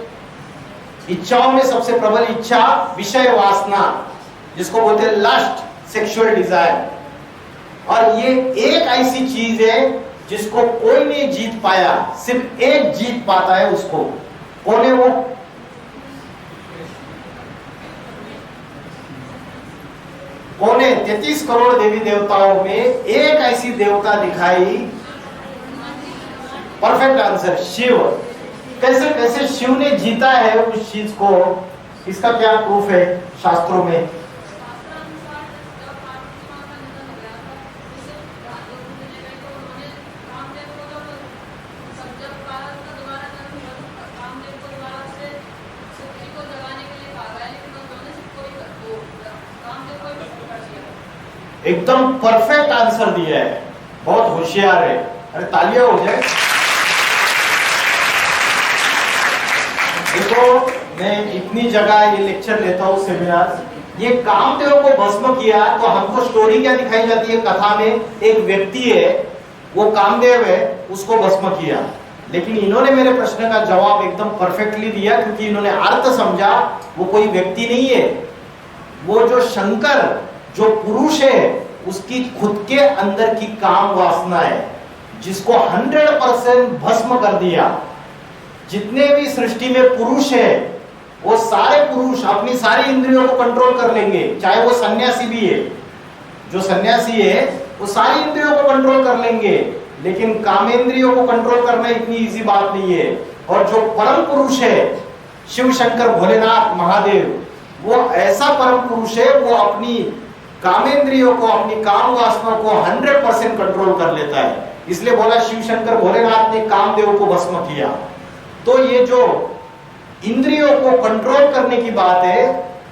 इच्छाओं में सबसे प्रबल इच्छा विषय वासना, जिसको बोलते हैं लस्ट, सेक्सुअल डिजायर। और ये एक ऐसी चीज है जिसको कोई नहीं जीत पाया, सिर्फ एक जीत पाता है उसको। कौन है वो? कौन है? 33 करोड़ देवी देवताओं में एक ऐसी देवता दिखाई। Perfect answer, Shiva. कैसे शिव ने जीता है उस चीज को? इसका क्या प्रूफ है शास्त्रों में? एकदम परफेक्ट आंसर दिया है, बहुत होशियार है। अरे तालियां हो जाए। देखो, मैं इतनी जगह ये लेक्चर लेता हूँ, सेमिनार। ये कामदेव को भस्म किया तो हमको स्टोरी क्या दिखाई जाती है कथा में? एक व्यक्ति है, वो कामदेव है, उसको भस्म किया। लेकिन इन्होंने मेरे प्रश्न का जवाब एकदम परफेक्टली दिया, क्योंकि इन्होंने अर्थ समझा। वो कोई व्यक्ति नहीं है, वो जो शंकर, जो पुरुष है, उसकी खुद के अंदर की काम वासना है, जिसको 100% भस्म कर दिया। जितने भी सृष्टि में पुरुष है, वो सारे पुरुष अपनी सारी इंद्रियों को कंट्रोल कर लेंगे। चाहे वो सन्यासी भी है, जो सन्यासी है वो सारी इंद्रियों को कंट्रोल कर लेंगे, लेकिन कामेंद्रियों को कंट्रोल करना इतनी इजी बात नहीं है। और जो परम पुरुष है, शिव शंकर भोलेनाथ महादेव, वो ऐसा परम पुरुष है, वो अपनी कामेंद्रियों को, अपनी काम वासना को 100% कंट्रोल कर लेता है। इसलिए बोला शिव शंकर भोलेनाथ ने कामदेव को भस्म किया। तो ये जो इंद्रियों को कंट्रोल करने की बात है,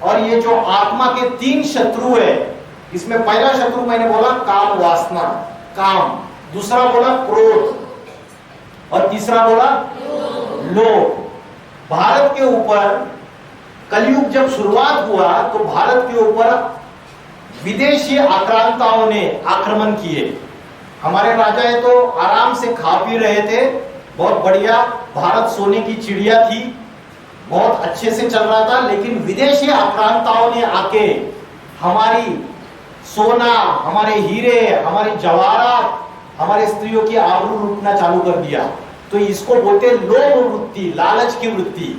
और ये जो आत्मा के 3 शत्रु है, इसमें पहला शत्रु मैंने बोला काम वासना, काम। दूसरा बोला क्रोध, और तीसरा बोला लोभ। भारत के ऊपर कलयुग जब शुरुआत हुआ तो भारत के ऊपर विदेशी आक्रांताओं ने आक्रमण किए। हमारे राजा तो आराम से खा पी रहे थे, बहुत बढ़िया, भारत सोने की चिड़िया थी, बहुत अच्छे से चल रहा था। लेकिन विदेशी आक्रांताओं ने आके हमारी सोना, हमारे हीरे, हमारी जवाहरात, हमारे स्त्रियों की आबरू लूटना चालू कर दिया। तो इसको बोलते हैं लोभ वृत्ति, लालच की वृत्ति।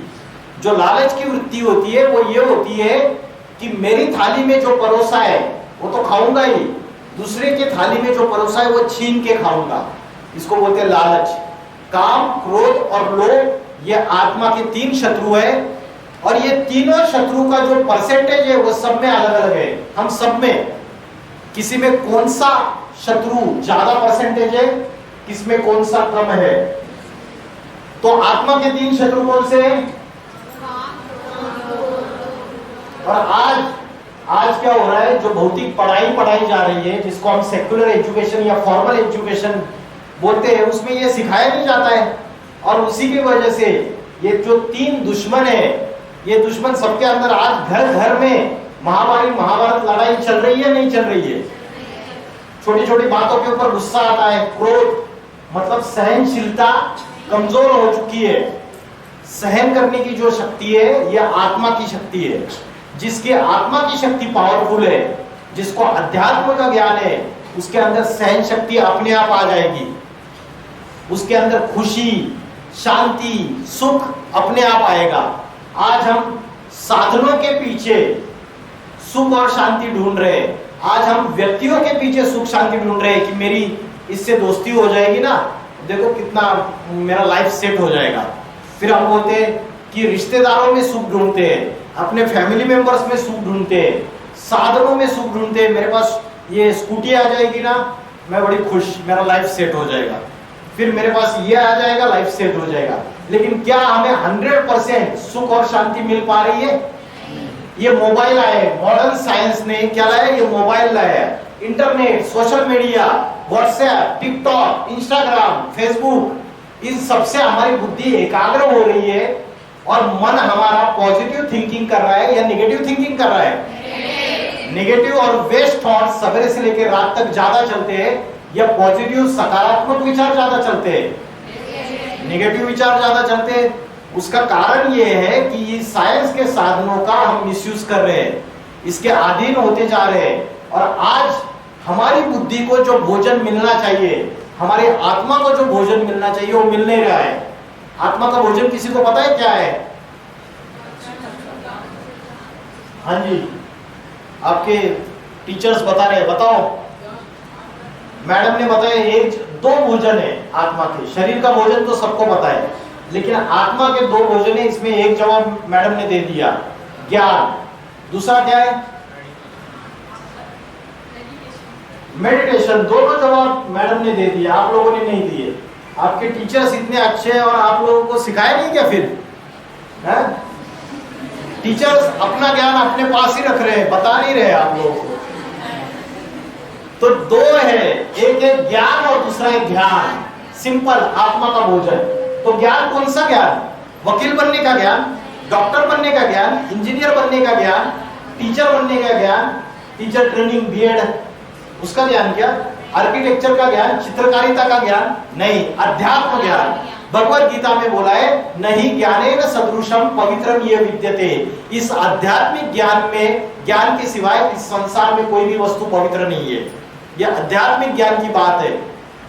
जो लालच की वृत्ति होती है वो ये होती है कि मेरी थाली में जो परोसा है वो तो खाऊंगा ही, दूसरे के थाली में जो परोसा है वो छीन के खाऊंगा। इसको बोलते हैं लालच। काम, क्रोध और लोभ ये आत्मा के 3 शत्रु है, और ये तीनों शत्रु का जो परसेंटेज है वो सब में अलग अलग है। हम सब में, किसी में कौन सा शत्रु ज्यादा परसेंटेज है, किसमें कौन सा कम है। तो आत्मा के 3 शत्रु कौन से हैं? और आज क्या हो रहा है, जो भौतिक पढ़ाई पढ़ाई जा रही है, जिसको हम सेक्युलर एजुकेशन या फॉर्मल एजुकेशन बोलते हैं, उसमें ये सिखाया नहीं जाता है। और उसी की वजह से ये जो 3 दुश्मन है, ये दुश्मन सबके अंदर आज घर घर में महाभारत लड़ाई चल रही है, नहीं चल रही है। छोटी छोटी बातों के ऊपर गुस्सा आता है, क्रोध मतलब सहनशीलता कमजोर हो चुकी है। सहन करने की जो शक्ति है ये आत्मा की शक्ति है। जिसकी आत्मा की शक्ति पावरफुल है, जिसको अध्यात्म का ज्ञान है, उसके अंदर सहन शक्ति अपने आप आ जाएगी। उसके अंदर खुशी, शांति, सुख अपने आप आएगा। आज हम साधनों के पीछे सुख और शांति ढूंढ रहे हैं। आज हम व्यक्तियों के पीछे सुख शांति ढूंढ रहे हैं कि मेरी इससे दोस्ती हो जाएगी ना, देखो कितना मेरा लाइफ सेट हो जाएगा। फिर हम बोलते हैं कि रिश्तेदारों में सुख ढूंढते हैं, अपने फैमिली मेंबर्स में सुख ढूंढते हैं, साधनों में सुख ढूंढते हैं। मेरे पास ये स्कूटी आ जाएगी ना, मैं बड़ी खुश, मेरा लाइफ सेट हो जाएगा। फिर मेरे पास ये आ जाएगा, लाइफ सेट हो जाएगा। लेकिन क्या हमें 100% सुख और शांति मिल पा रही है? ये मोबाइल आए, मॉडर्न साइंस ने क्या लाया? ये मोबाइल लाया, internet, social media, WhatsApp, TikTok, Instagram, Facebook, इन सबसे हमारी बुद्धि एकाग्र हो रही है और मन हमारा पॉजिटिव थिंकिंग कर रहा है या नेगेटिव थिंकिंग कर रहा है? नेगेटिव और वेस्ट थॉट सवेरे से लेकर रात तक ज्यादा चलते हैं या पॉजिटिव सकारात्मक विचार ज्यादा चलते हैं? नेगेटिव विचार ज्यादा चलते हैं। उसका कारण यह है कि ये साइंस के साधनों का हम मिसयूज कर रहे हैं, इसके अधीन होते जा रहे हैं। और आज हमारी बुद्धि को जो भोजन मिलना चाहिए, हमारी आत्मा को जो भोजन मिलना चाहिए, वो मिल नहीं रहा है। आत्मा का भोजन किसी को पता है क्या है? हाँ जी, आपके टीचर्स बता रहे हैं, बताओ। मैडम ने बताया 1-2 भोजन है आत्मा के। शरीर का भोजन तो सबको पता है, लेकिन आत्मा के 2 भोजन है। इसमें एक जवाब मैडम ने दे दिया, ज्ञान। दूसरा क्या है? मेडिटेशन। दोनों जवाब मैडम ने दे दिया, आप लोगों ने नहीं दिए। आपके टीचर्स इतने अच्छे हैं और आप लोगों को सिखाया नहीं क्या फिर? है? टीचर्स अपना ज्ञान अपने पास ही रख रहे हैं, बता नहीं रहे आप लोगों को। तो 2 है, एक है ज्ञान और दूसरा है ध्यान। सिंपल, आत्मा का भोजन। तो ज्ञान कौन सा ज्ञान? वकील बनने का ज्ञान, डॉक्टर बनने का ज्ञान, इंजीनियर बनने का ज्ञान, टीचर बनने का ज्ञान, टीचर ट्रेनिंग, बीएड, उसका ज्ञान क्या? आर्किटेक्चर का ज्ञान, चित्रकारिता का ज्ञान नहीं, अध्यात्म ज्ञान। भगवत गीता में बोला है, नहीं ज्ञानेन सदृशम पवित्रम ये विद्यते। इस आध्यात्मिक ज्ञान में, ज्ञान के सिवाय इस संसार में कोई भी वस्तु पवित्र नहीं है। यह आध्यात्मिक ज्ञान की बात है।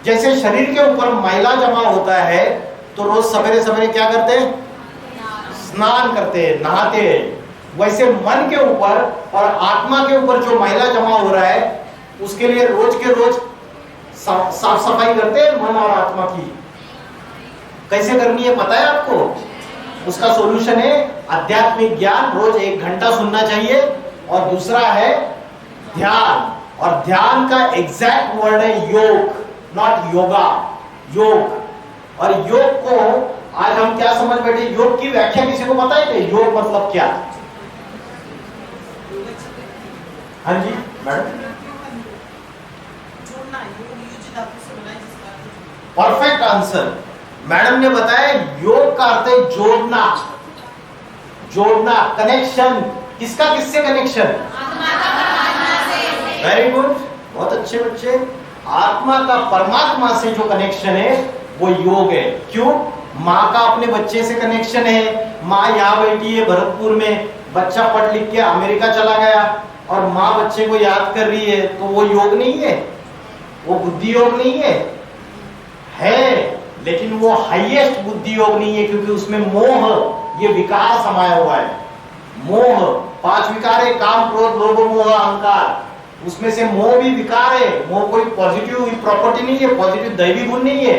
जैसे शरीर के ऊपर मैला जमा होता है तो रोज सवेरे सवेरे क्या करते हैं? स्नान करते हैं, नहाते हैं। वैसे मन के ऊपर और आत्मा के ऊपर जो मैला जमा हो रहा है, उसके लिए रोज के रोज साफ सफाई करते हैं मन और आत्मा की। कैसे करनी है पता है आपको? उसका सॉल्यूशन है आध्यात्मिक ज्ञान। रोज 1 घंटा सुनना चाहिए। और दूसरा है ध्यान। और ध्यान का एग्जैक्ट वर्ड है योग, नॉट योगा, योग। और योग को आज हम क्या समझ बैठे? योग की व्याख्या किसी को पता है कि योग मतलब क्या? हाँ जी मैडम, परफेक्ट आंसर। मैडम ने बताया योग का अर्थ है जोड़ना, जोड़ना, कनेक्शन। किसका किससे कनेक्शन? वेरी गुड, बहुत अच्छे बच्चे। आत्मा का परमात्मा से जो कनेक्शन है वो योग है। क्यों? माँ का अपने बच्चे से कनेक्शन है। माँ यहाँ बैठी है भरतपुर में, बच्चा पढ़ लिख के अमेरिका चला गया और माँ बच्चे को याद कर रही है, तो वो योग नहीं है? वो बुद्धि योग नहीं है? है, लेकिन वो हाईएस्ट बुद्धि योग नहीं है, क्योंकि उसमें मोह, ये विकार समाया हुआ है। मोह, 5 विकार है, काम क्रोध लोभ मोह अहंकार, उसमें से मोह भी विकार है। मोह कोई पॉजिटिव प्रॉपर्टी नहीं है, पॉजिटिव दैवी गुण नहीं है।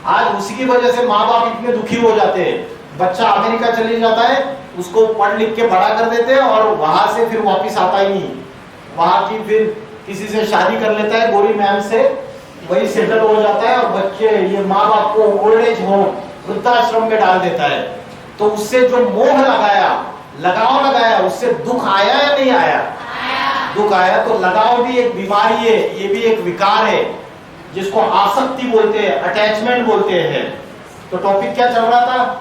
आज उसी की वजह से माँ बाप इतने दुखी हो जाते हैं। बच्चा अमेरिका चले जाता है, उसको पढ़ लिख के बड़ा कर देते हैं और वहां से फिर वापिस आता ही नहीं। वहां की फिर किसी से शादी कर लेता है, गोरी मैम से, वही सेटल हो जाता है और बच्चे, ये माँ बाप को ओल्ड एज होम, वृद्धाश्रम में डाल देता है। तो उससे जो मोह लगाया, लगाव लगाया, उससे दुख आया या नहीं आया? दुख आया। तो लगाव भी एक बीमारी है, ये भी एक विकार है, जिसको आसक्ति बोलते हैं, अटैचमेंट बोलते हैं। तो टॉपिक क्या चल रहा था?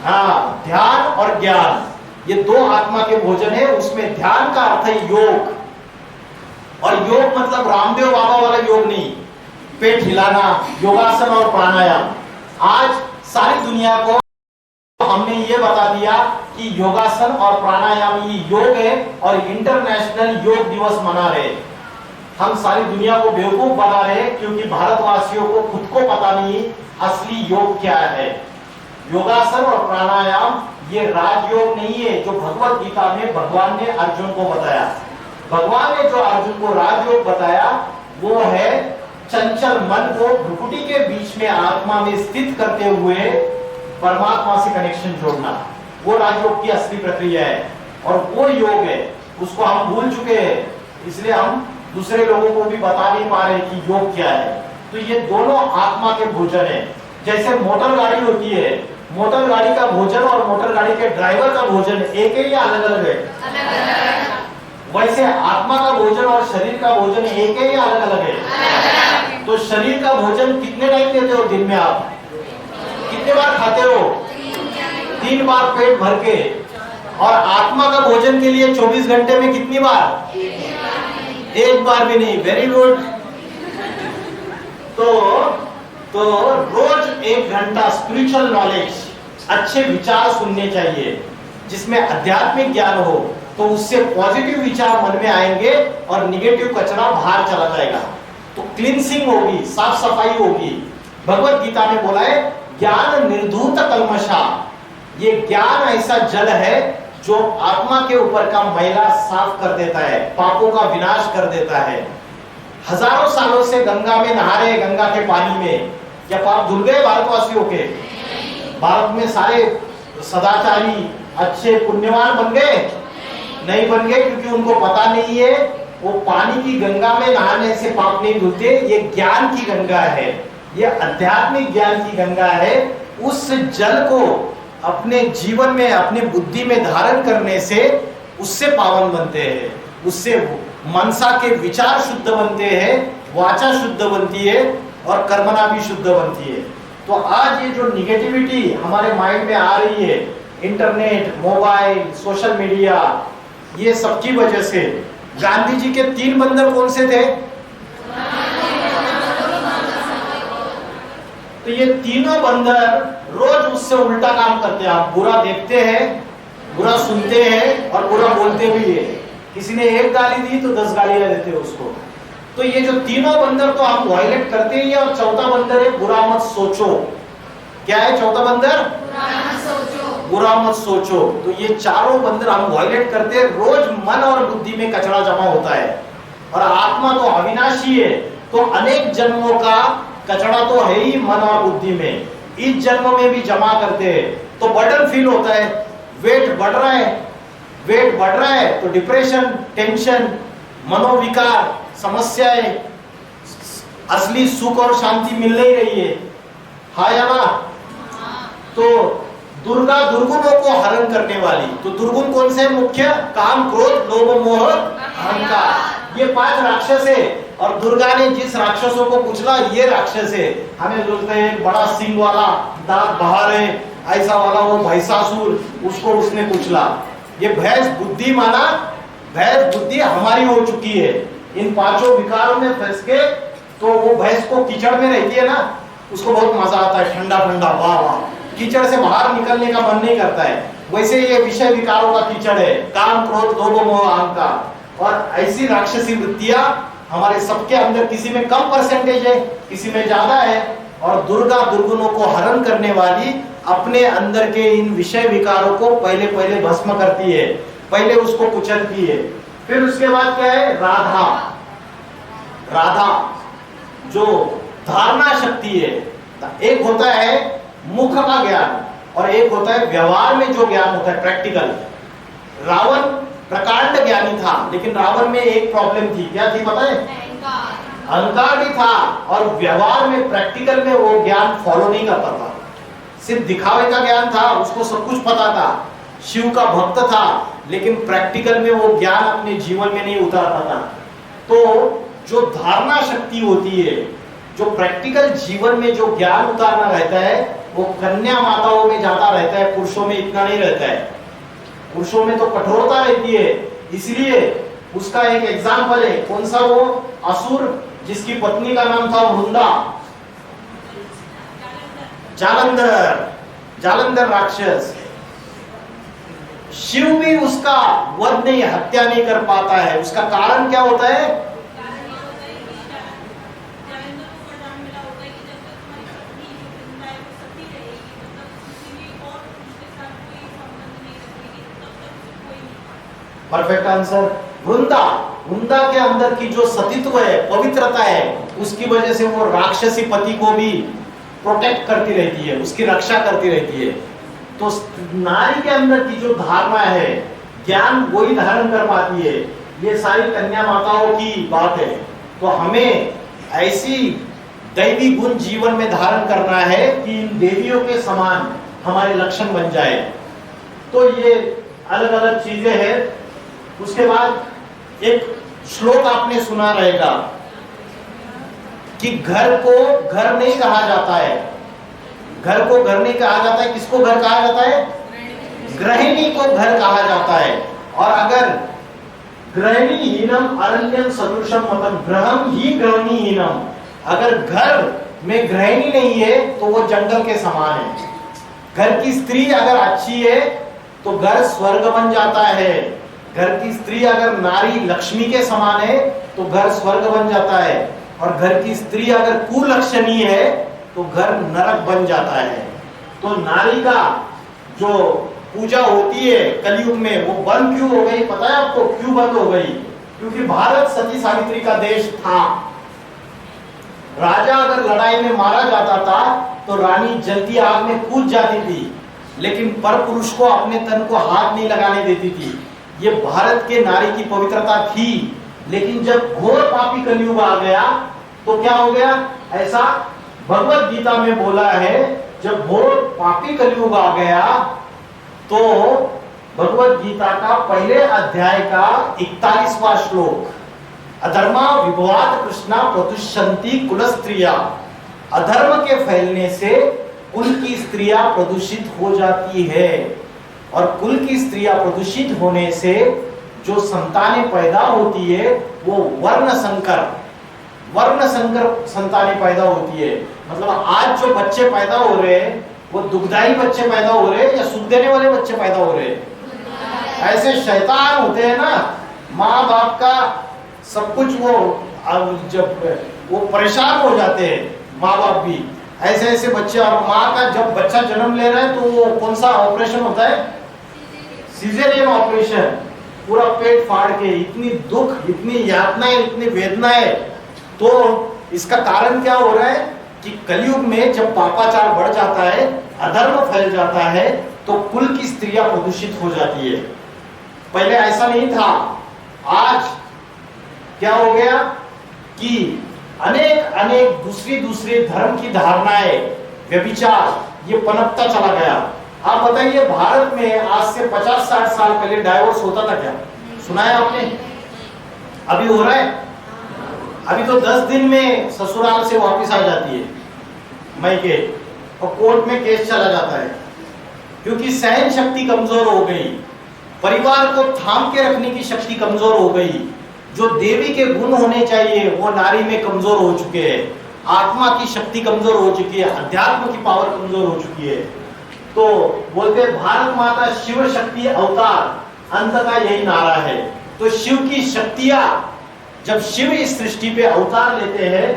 हाँ, ध्यान और ज्ञान, ये 2 आत्मा के भोजन है। उसमें ध्यान का अर्थ है योग, और योग मतलब रामदेव बाबा वाला योग नहीं, पेट हिलाना, योगासन और प्राणायाम। आज सारी दुनिया को हमने ये बता दिया कि योगासन और प्राणायाम ये योग है, और इंटरनेशनल योग दिवस मना रहे। हम सारी दुनिया को बेवकूफ बना रहे, क्योंकि भारतवासियों को खुद को पता नहीं असली योग क्या है। योगासन और प्राणायाम ये राजयोग नहीं है, जो भगवत गीता में भगवान ने अर्जुन को बताया। भगवान ने जो अर्जुन को राजयोग बताया, वो है चंचल मन को भ्रुकुटी के बीच में आत्मा में स्थित करते हुए परमात्मा से कनेक्शन जोड़ना। वो राजयोग की असली प्रक्रिया है, और वो योग है, उसको हम भूल चुके हैं। इसलिए हम दूसरे लोगों को भी बता नहीं पा रहे कि योग क्या है। तो ये दोनों आत्मा के भोजन है। जैसे मोटर गाड़ी होती है, मोटर गाड़ी का भोजन और मोटर गाड़ी के ड्राइवर का भोजन एक है या अलग अलग है? वैसे आत्मा का भोजन और शरीर का भोजन एक है या अलग अलग है? तो शरीर का भोजन कितने टाइम देते हो दिन में? आप कितने बार खाते हो? 3 बार पेट भर के। और आत्मा का भोजन के लिए 24 घंटे में कितनी बार? 1 बार भी नहीं। Very good. तो रोज 1 घंटा स्पिरिचुअल नॉलेज, अच्छे विचार सुनने चाहिए, जिसमें आध्यात्मिक ज्ञान हो, तो उससे पॉजिटिव विचार मन में आएंगे और निगेटिव कचरा बाहर चला जाएगा। तो क्लींसिंग होगी, साफ सफाई होगी। भगवत गीता में बोला है ज्ञान निर्धूत कल्मषा, ये ज्ञान ऐसा जल है जो आत्मा के ऊपर का मैला साफ कर देता है, पापों का विनाश कर देता है। हजारों सालों से गंगा में नहा रहे, गंगा के पानी में, क्या पाप धुल गए भारतवासियों के? भारत में सारे सदाचारी अच्छे पुण्यवान बन गए? नहीं बन गए, क्योंकि उनको पता नहीं है वो पानी की गंगा में नहाने से पाप नहीं धुलते। ये ज्ञान की गंगा है, ये आध्यात्मिक ज्ञान की गंगा है। उस जल को अपने जीवन में, अपनी बुद्धि में धारण करने से उससे पावन बनते हैं, उससे मनसा के विचार शुद्ध बनते हैं, वाचा शुद्ध बनती है और कर्मना भी शुद्ध बनती है। तो आज ये जो निगेटिविटी हमारे माइंड में आ रही है, इंटरनेट, मोबाइल, सोशल मीडिया, ये सबकी वजह से। गांधी जी के 3 बंदर कौन से थे? तो ये तीनों बंदर रोज उससे उल्टा काम करते हैं। आप बुरा देखते हैं, बुरा सुनते हैं और बुरा बोलते भी है। किसी ने 1 गाली दी तो 10 गालियां देते हैं उसको। तो ये जो तीनों बंदर तो हम वायलेट करते ही है। और चौथा बंदर है बुरा मत सोचो। क्या है चौथा बंदर? बुरा मत सोचो। तो ये चारों बंदर हम वायलेट करते हैं। रोज मन और बुद्धि में कचरा जमा होता है, और आत्मा तो अविनाशी है, तो अनेक जन्मों का कचरा तो है ही मन और बुद्धि में। इस जन्म में भी जमा करते हैं तो बर्डन फील होता है। वेट बढ़ रहा है, वेट बढ़ रहा है तो डिप्रेशन, टेंशन, मनोविकार, समस्याएं, असली सुख और शांति मिल नहीं रही है। हाँ या ना? तो दुर्गा दुर्गुणों को हरण करने वाली। तो दुर्गुण कौन से? मुख्य काम, क्रोध, लोभ, मोह, अहंकार। ये 5 राक्षस है। और दुर्गा ने जिस राक्षसों को कुचला, ये राक्षस है। हमें बोलते हैं एक बड़ा सिंह वाला, दांत बाहर है, ऐसा वाला वो भैंसासुर, उसको उसने कुचला। ये भैंस बुद्धि माना, भैंस बुद्धि हमारी हो चुकी है इन 5 विकारों में फंस के। तो वो भैंस को कीचड़ में रहती है ना, उसको बहुत मजा आता है, ठंडा ठंडा, वाह वाह, कीचड़ से बाहर निकलने का मन नहीं करता है। वैसे ये विषय विकारों का कीचड़ है, काम, क्रोध, लोभ, मोह, अहंकार। और ऐसी राक्षसी वृत्तियां हमारे सबके अंदर किसी में कम परसेंटेज है, किसी में ज्यादा है। और दुर्गा दुर्गुणों को हरण करने वाली अपने अंदर के इन विषय विकारों को पहले पहले भस्म करती है, पहले उसको कुचलती है। फिर उसके बाद क्या है? राधा। राधा जो धारणा शक्ति है, एक होता है मुख का ज्ञान और एक होता है व्यवहार में जो ज्ञान होता है, प्रैक्टिकल। रावण प्रकांड ज्ञानी था, लेकिन रावण में एक प्रॉब्लम थी, क्या थी पता है? अहंकार भी था और व्यवहार में, प्रैक्टिकल में वो ज्ञान फॉलो नहीं करता था, सिर्फ दिखावे का ज्ञान था, उसको सब कुछ पता था, शिव का भक्त था, लेकिन प्रैक्टिकल में वो ज्ञान अपने जीवन में नहीं उतारता था। तो जो धारणा शक्ति होती है, जो प्रैक्टिकल जीवन में जो ज्ञान उतारना रहता है, वो कन्या माताओं में ज्यादा रहता है, पुरुषों में इतना नहीं रहता है। पुरुषों में तो कठोरता रहती है, इसलिए उसका एक एग्जाम्पल है, कौन सा? वो असुर जिसकी पत्नी का नाम था वृंदा, जालंधर, जालंधर राक्षस। शिव भी उसका वध नहीं, हत्या नहीं कर पाता है। उसका कारण क्या होता है? Perfect answer. वृंदा, वृंदा के अंदर की जो सतीत्व है, पवित्रता है, उसकी वजह से वो राक्षसी पति को भी प्रोटेक्ट करती रहती है, उसकी रक्षा करती रहती है। तो नारी के अंदर की जो धारणा है, ज्ञान वही धारण कर पाती है। ये सारी कन्या माताओं की बात है। तो हमें ऐसी दैवी गुण जीवन में धारण करना है कि इन देवियों के समान हमारे लक्षण बन जाए। तो ये अलग अलग चीजें हैं। उसके बाद एक श्लोक आपने सुना रहेगा कि घर को घर नहीं कहा जाता है, घर को घर नहीं कहा जाता है। किसको घर कहा जाता है? गृहिणी को घर कहा जाता है। और अगर गृहिणी हीनम अरण्यम सदृशम मतम ग्रहम ही गृहिणी हीनम, अगर घर में गृहिणी नहीं है तो वो जंगल के समान है। घर की स्त्री अगर अच्छी है तो घर स्वर्ग बन जाता है। घर की स्त्री अगर नारी लक्ष्मी के समान है तो घर स्वर्ग बन जाता है। और घर की स्त्री अगर कुलक्षणी है तो घर नरक बन जाता है। तो नारी का जो पूजा होती है कलयुग में, वो बंद क्यों हो गई पता है आपको? क्यों बंद हो गई? क्योंकि भारत सती सावित्री का देश था। राजा अगर लड़ाई में मारा जाता था तो रानी जलती आग में कूद जाती थी, लेकिन पर पुरुष को अपने तन को हाथ नहीं लगाने देती थी। ये भारत के नारी की पवित्रता थी। लेकिन जब घोर पापी कलयुग आ गया तो क्या हो गया? ऐसा भगवत गीता में बोला है, जब घोर पापी कलयुग आ गया तो भगवत गीता का पहले अध्याय का 41वां श्लोक, अधर्मा विभवात कृष्णा प्रदुष्यन्ति कुल स्त्रिया, अधर्म के फैलने से कुल की स्त्रियां प्रदूषित हो जाती है। और कुल की स्त्रियां प्रदूषित होने से जो संतानें पैदा होती है वो वर्ण संकर संतानें पैदा होती है। मतलब आज जो बच्चे पैदा हो रहे हैं वो दुग्धाई बच्चे पैदा हो रहे हैं या सुख देने वाले बच्चे पैदा हो रहे हैं? ऐसे शैतान होते हैं ना, माँ बाप का सब कुछ वो जब वो परेशान हो जाते हैं माँ बाप भी, ऐसे ऐसे बच्चे। और माँ का जब बच्चा जन्म ले रहा है तो वो कौन सा ऑपरेशन होता है? सिजेरियन ऑपरेशन, पूरा पेट फाड़ के, इतनी दुख, इतनी यातनाएं, इतनी वेदनाएं। तो इसका कारण क्या हो रहा है कि कलयुग में जब पापाचार बढ़ जाता है, अधर्म फैल जाता है, तो कुल की स्त्रियां प्रदूषित हो जाती है। पहले ऐसा नहीं था। आज क्या हो गया कि अनेक दूसरी धर्म की धारणाएं, व्यभिचार, ये पनपता चला गया। आप बताइए, भारत में आज से 50-60 साल पहले डाइवोर्स होता था क्या? सुना है आपने? अभी हो रहा है? अभी तो 10 दिन में ससुराल से वापस आ जाती है मायके, और कोर्ट में केस चला जाता है, क्योंकि सहन शक्ति कमजोर हो गई, परिवार को थाम के रखने की शक्ति कमजोर हो गई। जो देवी के गुण होने चाहिए वो नारी में कमजोर हो चुके हैं। आत्मा की शक्ति कमजोर हो चुकी है, अध्यात्म की पावर कमजोर हो चुकी है। तो बोलते भारत माता शिव शक्ति अवतार, अंत का यही नारा है। तो शिव की शक्तियां जब शिव इस सृष्टि पे अवतार लेते हैं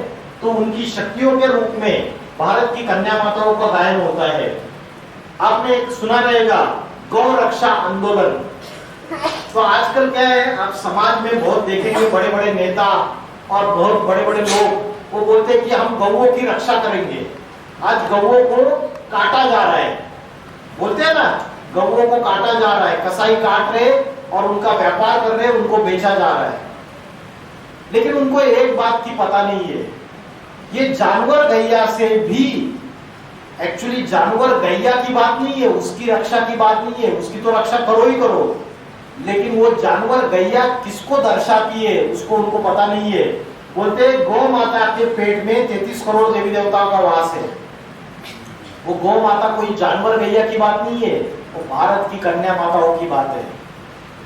तो उनकी शक्तियों के रूप में भारत की कन्या माताओं का गायन होता है। आपने एक सुना रहेगा गौ रक्षा आंदोलन। तो आजकल क्या है, आप समाज में बहुत देखेंगे बड़े बड़े नेता और बहुत बड़े बड़े लोग वो बोलते हैं कि हम गौओं की रक्षा करेंगे। आज गौओं को काटा जा रहा है, बोलते हैं ना, गौओं को काटा जा रहा है, कसाई काट रहे और उनका व्यापार कर रहे, उनको बेचा जा रहा है। लेकिन उनको एक बात की पता नहीं है, ये जानवर गैया से भी, एक्चुअली जानवर गैया की बात नहीं है, उसकी रक्षा की बात नहीं है, उसकी तो रक्षा करो ही करो, लेकिन वो जानवर गैया किसको दर्शाती है उसको उनको पता नहीं है। बोलते गौ माता के पेट में 33 करोड़ देवी देवताओं का वास है। वो गौ माता कोई जानवर गैया की बात नहीं है, वो भारत की कन्या माताओं की बात है।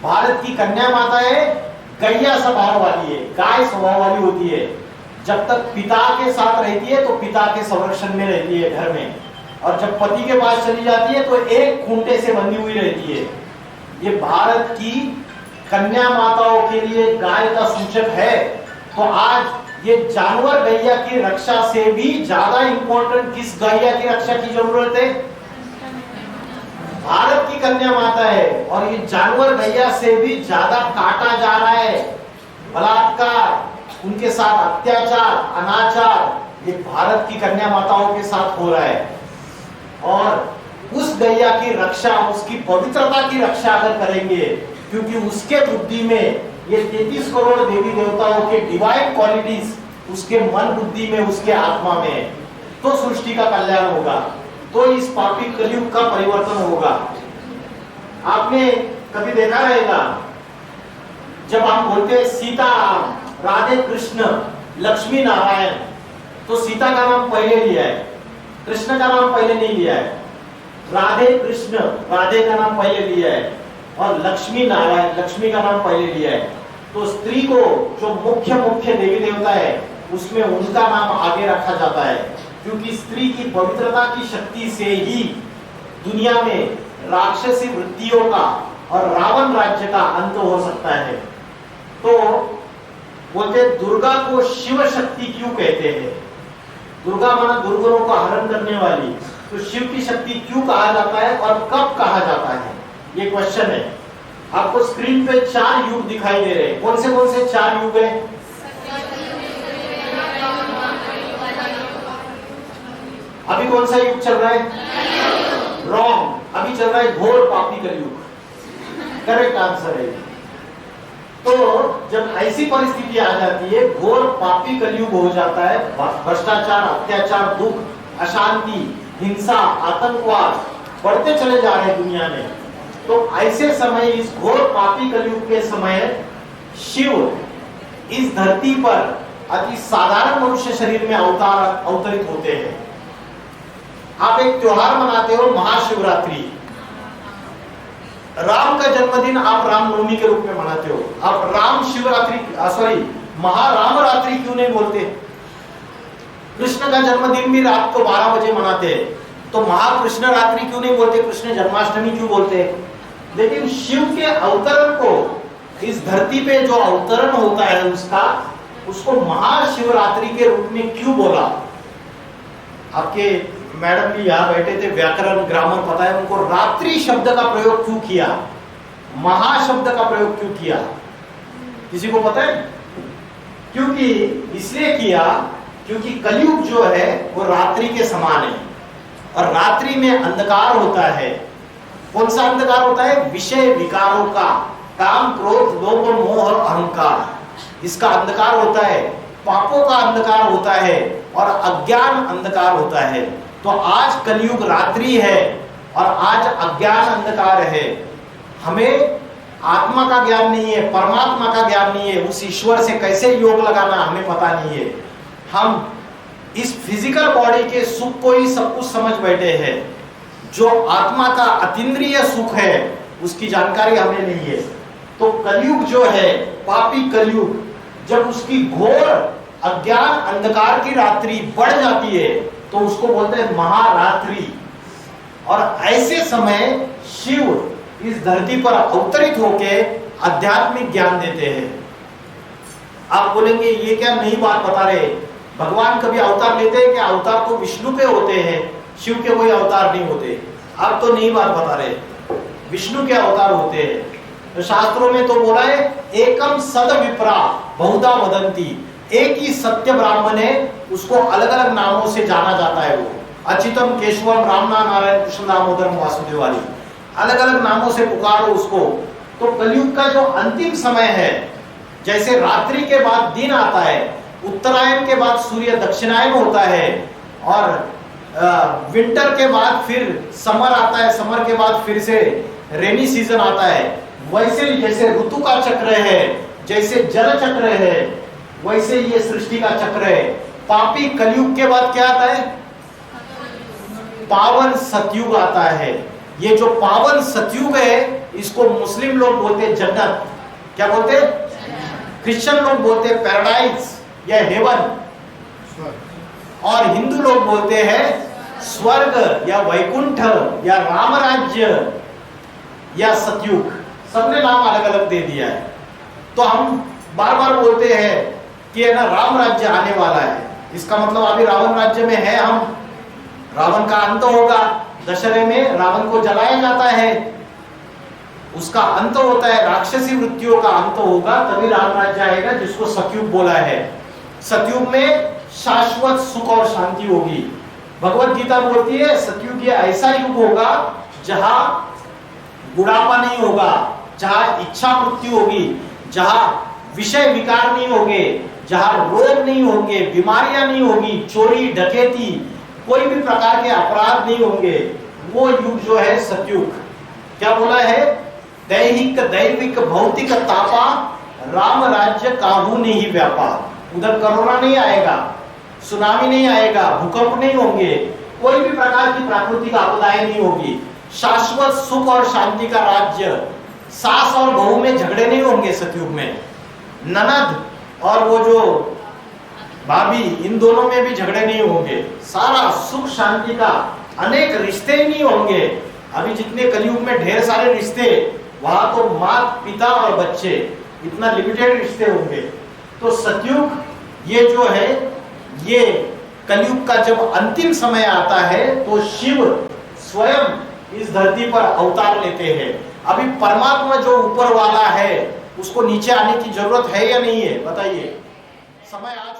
भारत की कन्या माताएं गैया स्वभाव वाली है, गाय स्वभाव वाली होती है। जब तक पिता के साथ रहती है तो पिता के संरक्षण में रहती है घर में, और जब पति के पास चली जाती है तो एक खूंटे से बंधी हुई रहती है। ये भारत की कन्या माताओं के लिए गाय का सूचक है। तो आज ये जानवर गैया की रक्षा से भी ज्यादा इंपॉर्टेंट किस गैया की रक्षा की जरूरत है? भारत की कन्या माता है। और ये जानवर गैया से भी ज्यादा काटा जा रहा है, बलात्कार, उनके साथ अत्याचार, अनाचार, ये भारत की कन्या माताओं के साथ हो रहा है। और उस गैया की रक्षा, उसकी पवित्रता की रक्षा अगर करेंगे, क्योंकि उसके बुद्धि में ये 33 करोड़ देवी देवताओं के डिवाइन क्वालिटीज उसके मन बुद्धि में, उसके आत्मा में, तो सृष्टि का कल्याण होगा, तो इस पापी कलयुग का परिवर्तन होगा। आपने कभी देखा रहेगा जब हम बोलते हैं सीता, राधे कृष्ण, लक्ष्मी नारायण, तो सीता का नाम पहले लिया है, कृष्ण का नाम पहले नहीं लिया है। राधे कृष्ण, राधे का नाम पहले लिया है, और लक्ष्मी नारायण, लक्ष्मी का नाम पहले लिया है। तो स्त्री को जो मुख्य देवी देवता है उसमें उनका नाम आगे रखा जाता है, क्योंकि स्त्री की पवित्रता की शक्ति से ही दुनिया में राक्षसी वृत्तियों का और रावण राज्य का अंत हो सकता है। तो बोलते दुर्गा को शिव शक्ति क्यों कहते हैं? दुर्गा माना दुर्गुणों का हरण करने वाली, तो शिव की शक्ति क्यों कहा जाता है और कब कहा जाता है, ये क्वेश्चन है। आपको स्क्रीन पे 4 युग दिखाई दे रहे हैं। कौन से 4 युग है? अभी कौन सा युग चल रहा है? रॉन्ग, अभी चल रहा है घोर पापी कलयुग। करेक्ट आंसर है। तो जब ऐसी परिस्थिति आ जाती है, घोर पापी कलयुग हो जाता है, भ्रष्टाचार, अत्याचार, दुख, अशांति, हिंसा, आतंकवाद बढ़ते चले जा रहे हैं दुनिया में, तो ऐसे समय, इस घोर पापी कलयुग के समय शिव इस धरती पर अति साधारण मनुष्य शरीर में अवतरित होते हैं। आप एक त्योहार मनाते हो, महाशिवरात्रि। राम का जन्मदिन आप रामनवमी के रूप में मनाते हो, आप राम शिवरात्रि, सॉरी, महारामरात्रि क्यों नहीं बोलते? कृष्ण का जन्मदिन भी रात को 12 बजे मनाते हैं, तो महाकृष्ण रात्रि क्यों नहीं बोलते? कृष्ण जन्माष्टमी क्यों बोलते हैं? लेकिन शिव के अवतरण को, इस धरती पे जो अवतरण होता है उसको महाशिवरात्रि के रूप में क्यों बोला? आपके मैडम भी यहाँ बैठे थे, व्याकरण ग्रामर पता है उनको, रात्रि शब्द का प्रयोग क्यों किया, महाशब्द का प्रयोग क्यों किया, किसी को पता है? क्योंकि इसलिए किया क्योंकि कलयुग जो है वो रात्रि के समान है, और रात्रि में अंधकार होता है। कौन सा अंधकार होता है? विषय विकारों का, काम, क्रोध, लोभ, मोह और अहंकार, इसका अंधकार होता है। पापों का अंधकार होता है और अज्ञान अंधकार होता है। तो आज कलयुग रात्रि है और आज अज्ञान अंधकार है। हमें आत्मा का ज्ञान नहीं है, परमात्मा का ज्ञान नहीं है, उस ईश्वर से कैसे योग लगाना हमें पता नहीं है। हम इस फिजिकल बॉडी के सुख को ही सब कुछ समझ बैठे हैं, जो आत्मा का अतीन्द्रिय सुख है उसकी जानकारी हमें नहीं है। तो कलयुग जो है, पापी कलयुग, जब उसकी घोर अज्ञान अंधकार की रात्रि बढ़ जाती है तो उसको बोलते हैं महारात्रि। और ऐसे समय शिव इस धरती पर अवतरित होके आध्यात्मिक ज्ञान देते हैं। आप बोलेंगे ये क्या नई बात बता रहे, भगवान कभी अवतार लेते हैं क्या? अवतार तो विष्णु के होते हैं, शिव के कोई अवतार नहीं होते। आप तो नई बात बता रहे, विष्णु के अवतार होते हैं। तो शास्त्रों में तो बोला है एकम सद विप्रा बहुधा वदंती, एक ही सत्य ब्राह्मण है, उसको अलग अलग नामों से जाना जाता है। वो अच्युतम केशवम रामना नारायण कृष्ण दामोदरम वासुदेवाली, अलग अलग नामों से पुकारो उसको। तो कलयुग का जो अंतिम समय है, जैसे रात्रि के बाद दिन आता है, उत्तरायण के बाद सूर्य दक्षिणायन होता है, और विंटर के बाद फिर समर आता है, समर के बाद फिर से रेनी सीजन आता है, वैसे जैसे ऋतु का चक्र है, जैसे जल चक्र है, वैसे ये सृष्टि का चक्र है। पापी कलयुग के बाद क्या आता है? पावन सतयुग आता है। ये जो पावन सतयुग है, इसको मुस्लिम लोग बोलते हैं जन्नत। क्या बोलते हैं? क्रिश्चियन लोग बोलते हैं पैराडाइज या हेवन, और हिंदू लोग बोलते हैं स्वर्ग या वैकुंठ या राम राज्य या सतयुग। सबने नाम अलग अलग दे दिया है। तो हम बार बार बोलते हैं कि है ना राम राज्य आने वाला है, इसका मतलब अभी रावण राज्य में है हम, रावण का अंत होगा। दशहरे में रावण को जलाया जाता है, उसका अंत होता है, राक्षसी वृत्तियों का अंत होगा, तभी राम राज्य आएगा, जिसको सतयुग बोला है। सतयुग में शाश्वत सुख और शांति होगी। भगवत गीता बोलती है सतयुग ये ऐसा युग होगा जहां बुढ़ापा नहीं होगा, जहां इच्छा मृत्यु होगी, जहां विषय विकार नहीं होंगे, जहां रोग नहीं होंगे, बीमारियां नहीं होगी, चोरी डकैती कोई भी प्रकार के अपराध नहीं होंगे। वो युग जो है सतयुग। क्या बोला है? दैहिक दैविक भौतिक तापा राम राज्य काहू नहीं व्यापा। उधर कोरोना नहीं आएगा, सुनामी नहीं आएगा, भूकंप नहीं होंगे, कोई भी प्रकार की प्राकृतिक आपदाएं नहीं होगी। शाश्वत सुख और शांति का राज्य। सास और बहू में झगड़े नहीं होंगे सतयुग में। ननद और वो जो भाभी, इन दोनों में भी झगड़े नहीं होंगे। सारा सुख शांति का, अनेक रिश्ते ही नहीं होंगे। अभी जितने कलयुग में ढेर सारे रिश्ते, वहां तो माता पिता और बच्चे, इतना लिमिटेड रिश्ते होंगे। तो सतयुग ये जो है, ये कलयुग का जब अंतिम समय आता है तो शिव स्वयं इस धरती पर अवतार लेते हैं। अभी परमात्मा जो ऊपर वाला है, उसको नीचे आने की जरूरत है या नहीं है? बताइए। समय आज